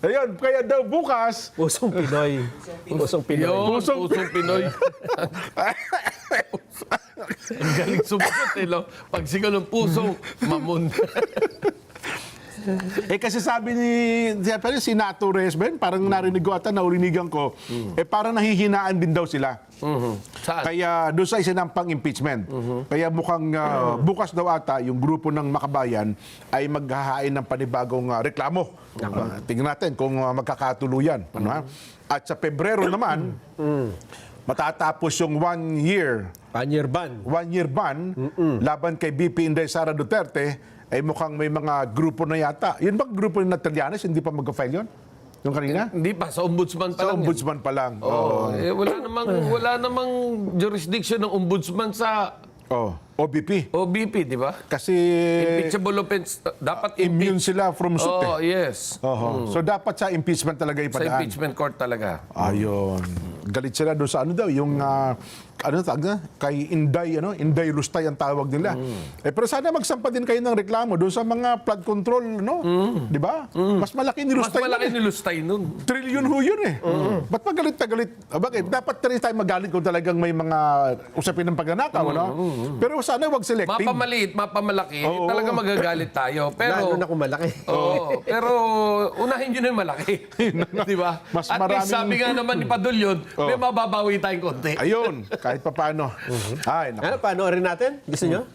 Ayun, kaya daw bukas... Pusong Pinoy. Pusong Pinoy. Pusong Pinoy. Ang galing sumagot, Pag sigaw ng pusong, mamon. Kasi sabi ni si Nato Resben, parang narinig ko ata, naurinigan ko, parang nahihinaan din daw sila. Saan? Kaya doon sa isinampang impeachment. Kaya mukhang bukas daw ata yung grupo ng Makabayan ay maghahain ng panibagong reklamo. Tingnan natin kung magkakatuluyan. Ano, ha? At sa Pebrero naman, matatapos yung 1 year. 1 year ban. 1 year ban laban kay BP Inday Sara Duterte, ay mukhang may mga grupo na yata. Yun ba grupo ng Trillanes, hindi pa mag-file yun? Yung kanina? Hindi pa, sa ombudsman pa Sa lang. ombudsman pa lang. Oo. Wala namang jurisdiction ng ombudsman sa OBP. OBP, di ba? Kasi Impeachable offense, dapat immune sila from suit. Oh, yes. So dapat sa impeachment talaga Sa ipadaan. impeachment court talaga. Ayun. Galit sila doon sa ano daw, yung kay Inday Lustay ang tawag nila. Pero sana magsampa din kayo ng reklamo doon sa mga flood control, no? Di ba? Mas malaki ni Mas Lustay. malaki ni Lustay nun. Trillion ho yun eh. Ba't magalit na galit? Bakit? Dapat rin tayo magalit kung talagang may mga usapin ng pagnanakaw, no? Pero sana wag selective. Mapamaliit, mapamalaki, talaga magagalit tayo. Pero, Lalo na kung malaki. pero unahin nyo na yung malaki. Di ba? Mas At least sabi nga naman ni Padulyon, may mababawi tayong konti. Ayun, kahit pa paano. Ay, naku. Panoorin natin? Gusto nyo?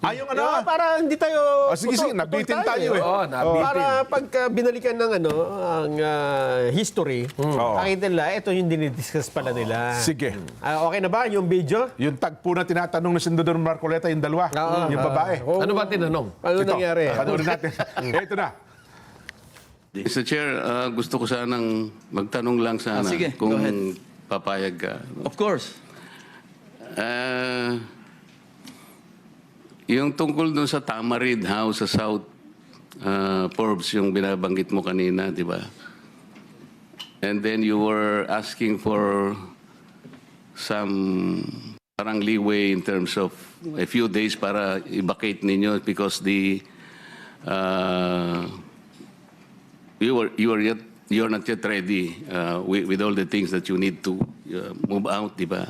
Yung ano? Para hindi tayo... Sige, nabitin tayo eh. Para pagka binalikan ng ang history, nakita nila, ito yung dinidiscuss pala nila. Sige. Okay na ba yung video? Yung tagpo na tinatanong ni Senador Marcoleta, yung dalawa, yung babae. Ano ba tinanong? Ano nangyari? Panoorin natin. Ito na. Mr. Chair, gusto ko sanang magtanong lang sana Sige, kung go ahead. papayag ka. Of course. Yung tungkol dun sa Tamarid House sa South Forbes, yung binabanggit mo kanina, di ba? And then you were asking for some parang leeway in terms of a few days para i-vacate ninyo because you're not yet ready with all the things that you need to move out, di ba?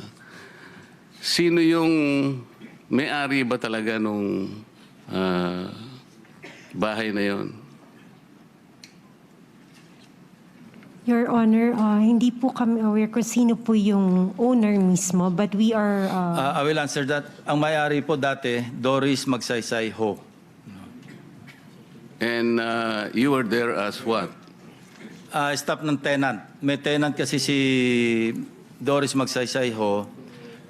Sino yung may-ari ba talaga nung bahay na yon? Your Honor, hindi po kami aware kung sino po yung owner mismo, but we are... I will answer that. Ang may-ari po dati, Doris Magsaysay Ho. And you were there as what? Staff ng tenant. May tenant kasi si Doris Magsaysay Ho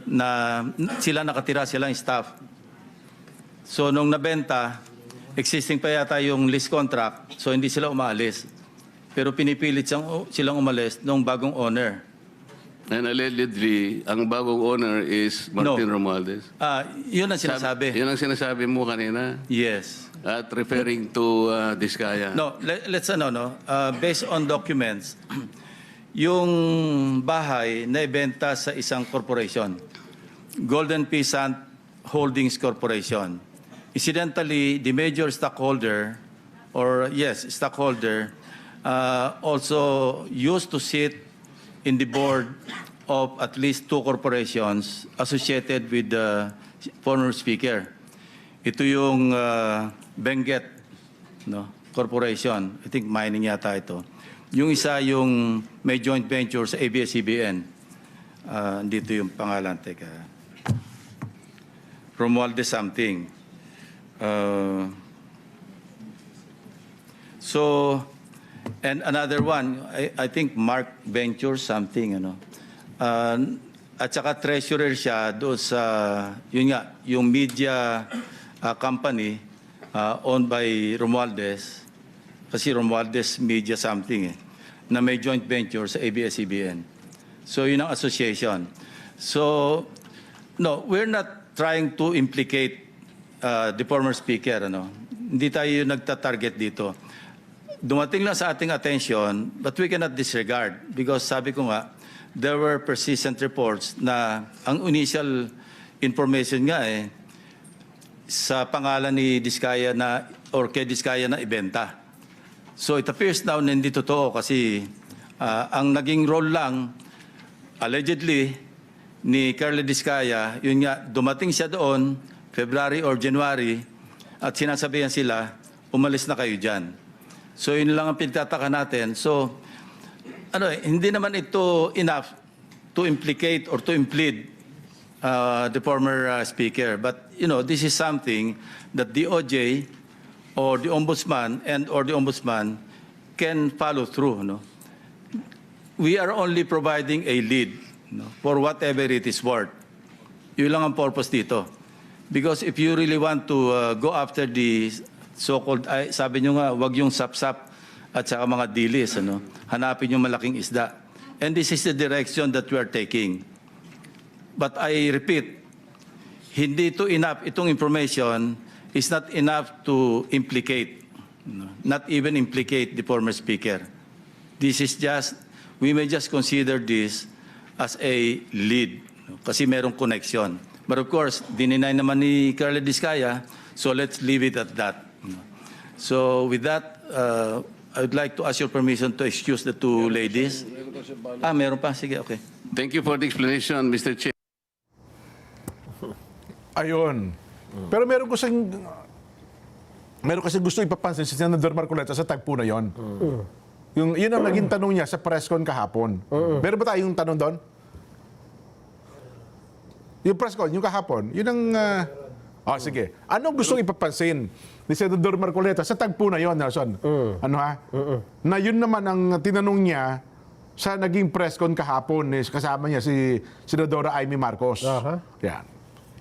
na sila nakatira, sila yung staff. So nung nabenta, existing pa yata yung lease contract, so hindi sila umaalis. Pero pinipilit silang umalis nung bagong owner. And allegedly, ang bagong owner is Martin Romualdez. Yun ang sinasabi. Yun ang sinasabi mo kanina? Yes. At referring to Diskaya? No, let's based on documents, yung bahay na ibenta sa isang corporation, Golden Peasant Holdings Corporation. Incidentally, the major stockholder, also used to sit in the board of at least 2 corporations associated with the former speaker. Ito yung Benguet Corporation. I think mining yata ito. Yung isa yung may joint venture sa ABS-CBN. Dito yung pangalan. Teka. Romualdez something. And another one, I think Mark Venture something, at saka treasurer siya doon sa, yun nga, yung media company owned by Romualdez, kasi Romualdez Media something na may joint venture sa ABS-CBN. So yun ang association. So, no, we're not trying to implicate the former speaker, Hindi tayo nagta-target dito. Dumating lang sa ating attention, but we cannot disregard because sabi ko nga, there were persistent reports na ang initial information nga sa pangalan ni Diskaya or kay Diskaya na ibenta. So it appears now na hindi totoo kasi ang naging role lang, allegedly, ni Carla Diskaya, yun nga, dumating siya doon, February or January, at sinasabihan sila, umalis na kayo dyan. So yun lang ang pinagtataka natin. So hindi naman ito enough to implicate or to implead the former speaker. But this is something that DOJ or the ombudsman or the ombudsman can follow through. We are only providing a lead for whatever it is worth. Yun lang ang purpose dito. Because if you really want to go after the so-called, sabi nyo nga, wag yung sap-sap at saka mga dilis, hanapin yung malaking isda. And this is the direction that we are taking. But I repeat, hindi ito enough, itong information is not enough to implicate, not even implicate the former speaker. This is just, we may just consider this as a lead, kasi merong connection. But of course, dininay naman ni Carla Diskaya, so let's leave it at that. So with that, I would like to ask your permission to excuse the two ladies. Meron pa? Sige, okay. Thank you for the explanation, Mr. Chair. Ayun. Pero meron kasi gusto ipapansin si Senador Marcoleta sa tagpo na yon. Yun ang naging tanong niya sa press con kahapon. Meron ba tayong tanong doon? Yung press con, yung kahapon, yun ang... sige. Anong gustong ipapansin ni Senador Marcoleta sa tagpo na yon, Nelson? Ano ha? Na yun naman ang tinanong niya sa naging press con kahapon, kasama niya si Senadora Amy Marcos. Yan.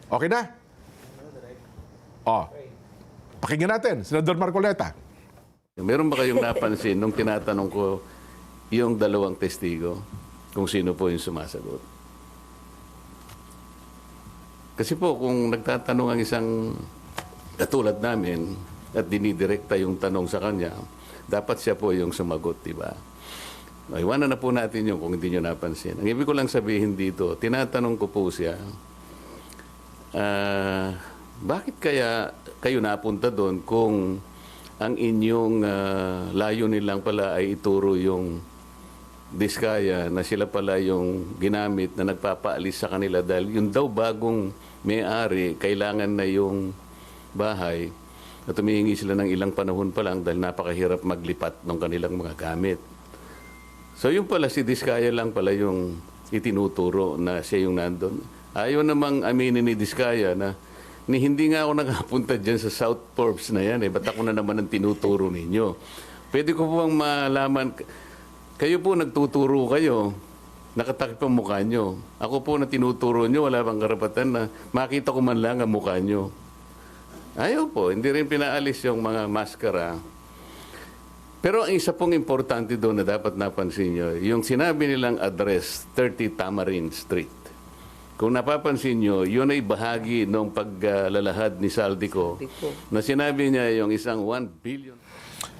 Okay na? Pakinggan natin, Senador Marcoleta. Meron ba kayong napansin nung tinatanong ko yung dalawang testigo kung sino po yung sumasagot? Kasi po, kung nagtatanong ang isang katulad namin at dinidirekta yung tanong sa kanya, dapat siya po yung sumagot, di ba? Iwanan na po natin yung kung hindi nyo napansin. Ang ibig ko lang sabihin dito, tinatanong ko po siya, bakit kaya kayo napunta doon kung ang inyong layunin lang pala ay ituro yung Diskaya na sila pala yung ginamit na nagpapaalis sa kanila dahil yung daw bagong may-ari, kailangan na yung bahay at humihingi sila ng ilang panahon pa lang dahil napakahirap maglipat ng kanilang mga gamit. So yung pala si Diskaya lang pala yung itinuturo na siya yung nandun. Ayaw namang aminin ni Diskaya na hindi nga ako nakapunta dyan sa South Forbes na yan. Ba't ako na naman ang tinuturo ninyo? Pwede ko po bang malaman, kayo po nagtuturo kayo, nakatakip ang mukha nyo. Ako po na tinuturo nyo, wala bang karapatan na makita ko man lang ang mukha nyo. Ayaw po, hindi rin pinaalis yung mga maskara. Pero ang isa pong importante doon na dapat napansin nyo, yung sinabi nilang address, 30 Tamarind Street. Kung napapansin nyo, yun ay bahagi ng paglalahad ni Saldico na sinabi niya yung isang 1 billion.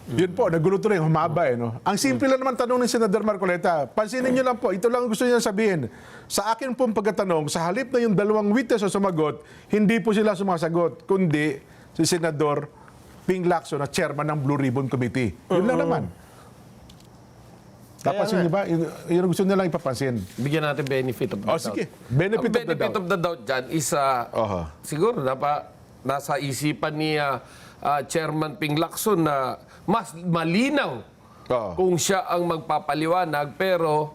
Yun po, nagulo rin, humaba no? Ang simple lang naman tanong ni Senador Marcoleta, pansinin nyo lang po, ito lang gusto niya sabihin. Sa akin pong pagkatanong, sa halip na yung dalawang witness na sumagot, hindi po sila sumasagot, kundi si Senador Ping Lacson na chairman ng Blue Ribbon Committee. Yun lang naman. Napansin niyo ba? Yun ang gusto nila lang ipapansin. Bigyan natin benefit of the doubt. Sige. Benefit of the doubt dyan is, siguro nasa isipan ni Chairman Ping Lacson na mas malinaw kung siya ang magpapaliwanag. Pero,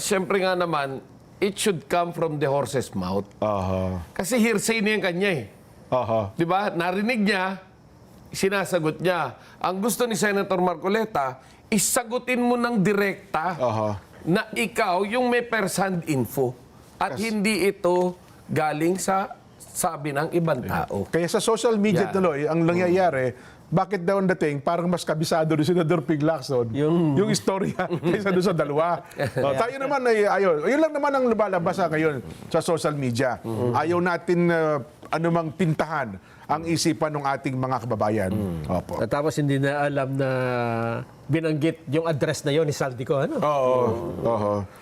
siyempre nga naman, it should come from the horse's mouth. Kasi hearsay na yung kanya eh. Diba? Narinig niya, sinasagot niya. Ang gusto ni Senator Marcoleta, isagutin mo ng direkta na ikaw yung may first-hand info at hindi ito galing sa sabi ng ibang tao. Kaya sa social media tuloy, ang nangyayari, bakit daw ang dating parang mas kabisado ni Senador Ping Lacson yung istorya kaysa doon sa dalawa. Tayo naman ay yun lang naman ang lumalabas ngayon sa social media. Ayaw natin anumang pintahan ang isipan ng ating mga kababayan. Opo. At tapos hindi na alam na binanggit yung address na yon ni Saldico, ano?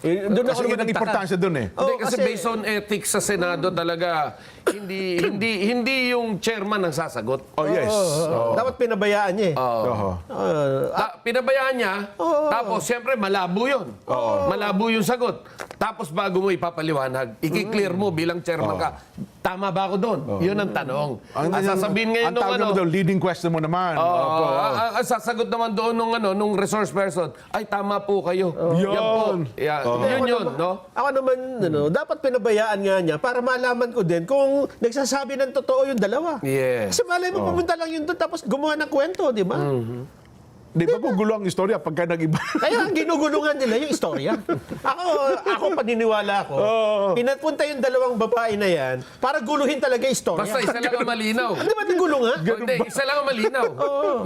Doon kasi yun ang importansya doon eh. Hindi, kasi based on ethics sa Senado talaga, hindi yung chairman ang sasagot. Dapat pinabayaan niya eh. Pinabayaan niya, tapos siyempre malabo yun. Malabo yung sagot. Tapos bago mo ipapaliwanag, i-clear mo bilang chairman ka. Tama ba ako doon? Yun ang tanong. Ang sasabihin ngayon ang tawag naman doon, leading question mo naman. Ang sasagot naman doon nung resource person, ay tama po kayo. Yan po. Yun, no? Ako naman, dapat pinabayaan nga niya para malaman ko din kung nagsasabi ng totoo yung dalawa. Yes. Kasi malay mo, pumunta lang yun doon tapos gumawa ng kwento, di ba? Di ba gulo ang istorya pagka nag-iba? Kaya ang ginugulungan nila yung istorya. Ako paniniwala ko, pinapunta yung dalawang babae na yan para guluhin talaga yung istorya. Basta isa lang ang malinaw. Di ba nagulo nga? Hindi, isa lang ang malinaw.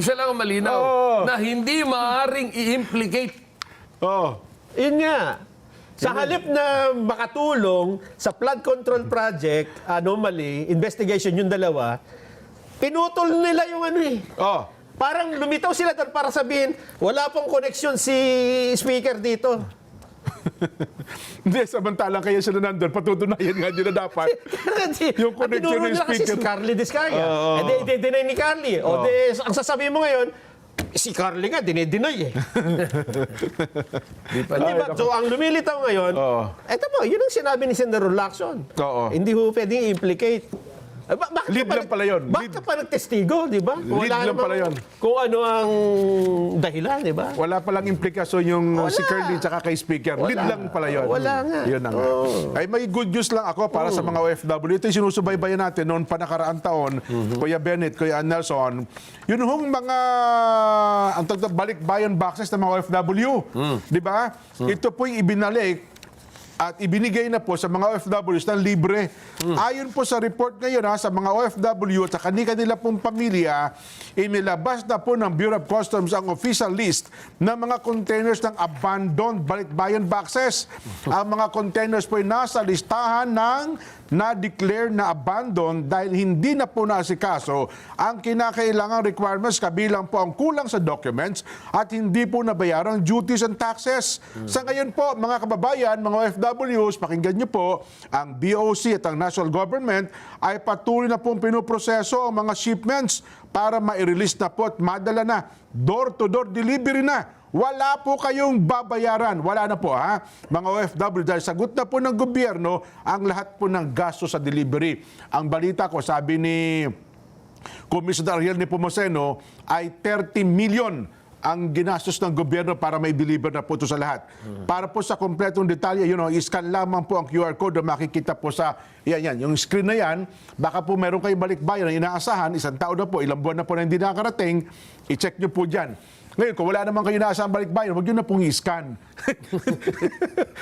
Isa lang ang malinaw. Na hindi maaaring i-implicate. Yun nga. Sa halip na makatulong sa flood control project, anomaly, investigation yung dalawa, pinutol nila yung ano eh. Parang lumitaw sila doon para sabihin, wala pong koneksyon si speaker dito. Hindi, samantalang kaya sila nandun, patutunayan nga nila dapat yung connection ng speaker. Kasi si Carly Discaya. Dinay ni Carly. Ang sasabihin mo ngayon, si Carly nga, dinay eh. Diba? So, ang lumilitaw ngayon, eto po, yun ang sinabi ni Senator Lacson. Hindi ho pwedeng i-implicate. Lead lang pala yun. Bakit pa nagtestigo, di ba? Lead lang pala yun. Kung ano ang dahilan, di ba? Wala palang implikasyon yung si Curly tsaka kay speaker. Lead lang pala yun. Wala nga. Yun na nga. Ay, may good news lang ako para sa mga OFW. Ito yung sinusubaybayan natin noon pa nakaraang taon. Kuya Bennett, Kuya Nelson. Yun hong mga balikbayan boxes ng mga OFW. Di ba? Ito po'y ibinalik at ibinigay na po sa mga OFWs ng libre. Ayon po sa report ngayon sa mga OFW at sa kanila pong pamilya, inilabas na po ng Bureau of Customs ang official list ng mga containers ng abandoned balikbayan boxes. Ang mga containers po ay nasa listahan ng na-declare na abandoned dahil hindi na po naasikaso ang kinakailangang requirements kabilang po ang kulang sa documents at hindi po nabayarang duties and taxes. Sa ngayon po, mga kababayan, mga OFWs, pakinggan niyo po, ang BOC at ang national government ay patuloy na pong pinuproseso ang mga shipments para ma-release na po at madala na. Door-to-door delivery na. Wala po kayong babayaran. Wala na po, mga OFW, dahil sagot na po ng gobyerno ang lahat po ng gasto sa delivery. Ang balita ko, sabi ni Commissioner Ariel Nepomuceno, ay 30 million ang ginastos ng gobyerno para may deliver na po ito sa lahat. Para po sa kompletong detalye, i-scan lamang po ang QR code na makikita po sa, yung screen na yan. Baka po meron kayong balikbayan na inaasahan, isang taon na po, ilang buwan na po na hindi nakarating, i-check nyo po dyan. Ngayon, kung wala naman kayo naasahan balikbayan, huwag nyo na pong i-scan.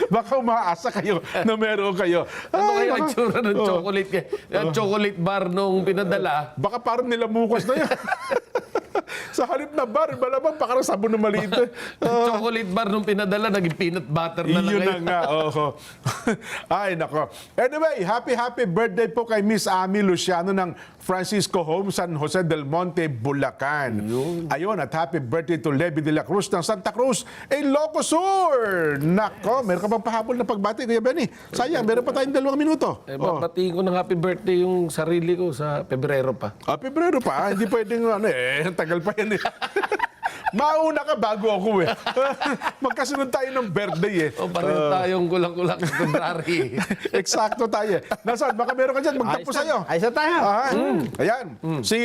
Baka umaasa kayo na meron kayo. Ano kaya ang tsura ng chocolate? Ang chocolate bar nung pinadala? Baka parang nilamukos na yan. Sa halip na bar, malamang parang sabon na maliit. Chocolate bar nung pinadala, naging peanut butter na lang. Yun na nga. Ay, nako. Anyway, happy birthday po kay Miss Amy Luciano ng Francisco Home, San Jose del Monte, Bulacan. Ayun, at happy birthday to Levi de la Cruz ng Santa Cruz, Ilocos Sur. Nako, meron ka bang pahabol na pagbati, Kuya Benny? Sayang, meron pa tayong 2 minuto. Babatiin ko ng happy birthday yung sarili ko sa Pebrero pa. Pebrero pa? Hindi pwedeng, tagal pa yan eh. Mauna ka bago ako eh. Magkasunod tayo ng birthday eh. Pareho tayong kulang-kulang sa February. Eksakto tayo. Nasaan? Baka meron ka dyan. Magtampo sa'yo. Ayos na tayo. Ayan. Si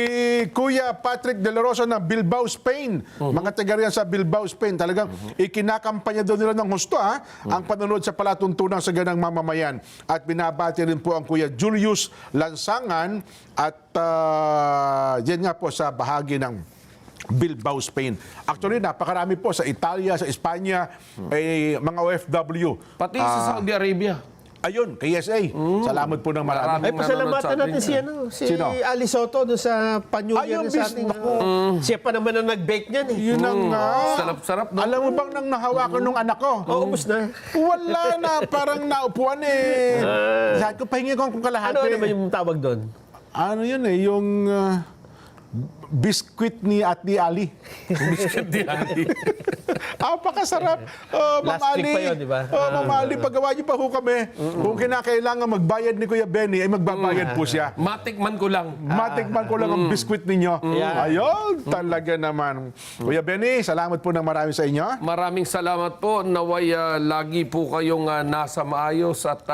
Kuya Patrick De La Rosa ng Bilbao, Spain. Mga taga riyan sa Bilbao, Spain. Talagang ikinakampanya doon nila ng husto ang panonood sa palatuntunan sa ganang mamamayan. At binabati rin po ang Kuya Julius Lansangan at yan nga po sa bahagi ng Bilbao, Spain. Actually, napakarami po sa Italia, sa Espanya, mga OFW. Pati sa Saudi Arabia. Ayun, KSA. Salamat po ng marami. Ay, pasalamatan natin si Ali Soto doon sa panyugan sa ating... Siya pa naman ang nag-bake niyan eh. Yun ang sarap-sarap. No? Alam mo bang nang nahawakan nung anak ko? Ubus na. Wala na, parang naupuan eh. Lahat ko pahingi ko kung kalahati. Ano naman yung tawag doon? Ano yun eh, yung... biskwit ni Ate Ali. Biskwit ni Ali. Apakasarap. Last week pa yun, di ba? Mama Ali, paggawa niyo pa ho kami. Kung kinakailangan magbayad ni Kuya Benny, ay magbabayad po siya. Matikman ko lang. Matikman ko lang ang biskwit ninyo. Ayun, talaga naman. Kuya Benny, salamat po ng marami sa inyo. Maraming salamat po. Naway lagi po kayong nasa maayos at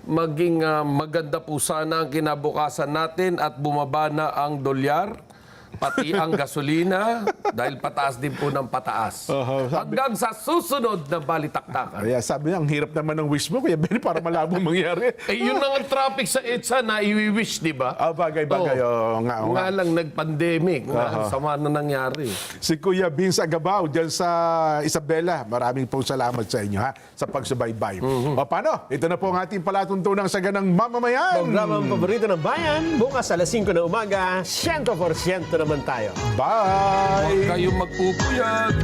maging maganda po sana ang kinabukasan natin at bumaba na ang dolyar, pati ang gasolina, dahil pataas din po ng pataas. Hanggang sa susunod na balitaktakan. Kaya sabi niya, ang hirap naman ng wish mo, Kuya Benny, para malabo mangyari. Yun lang ang traffic sa EDSA na i-wish, di ba? Bagay-bagay. Nga lang nag-pandemic, sama na nangyari. Si Kuya Vince Agabaw, dyan sa Isabela, maraming pong salamat sa inyo, ha, sa pagsubaybay. O paano? Ito na po ang ating palatuntunang saganang mamamayan. Programang paborito ng bayan, bukas alas 5 na umaga, 100% naman tayo. Bye! Huwag kayong magpupuyat.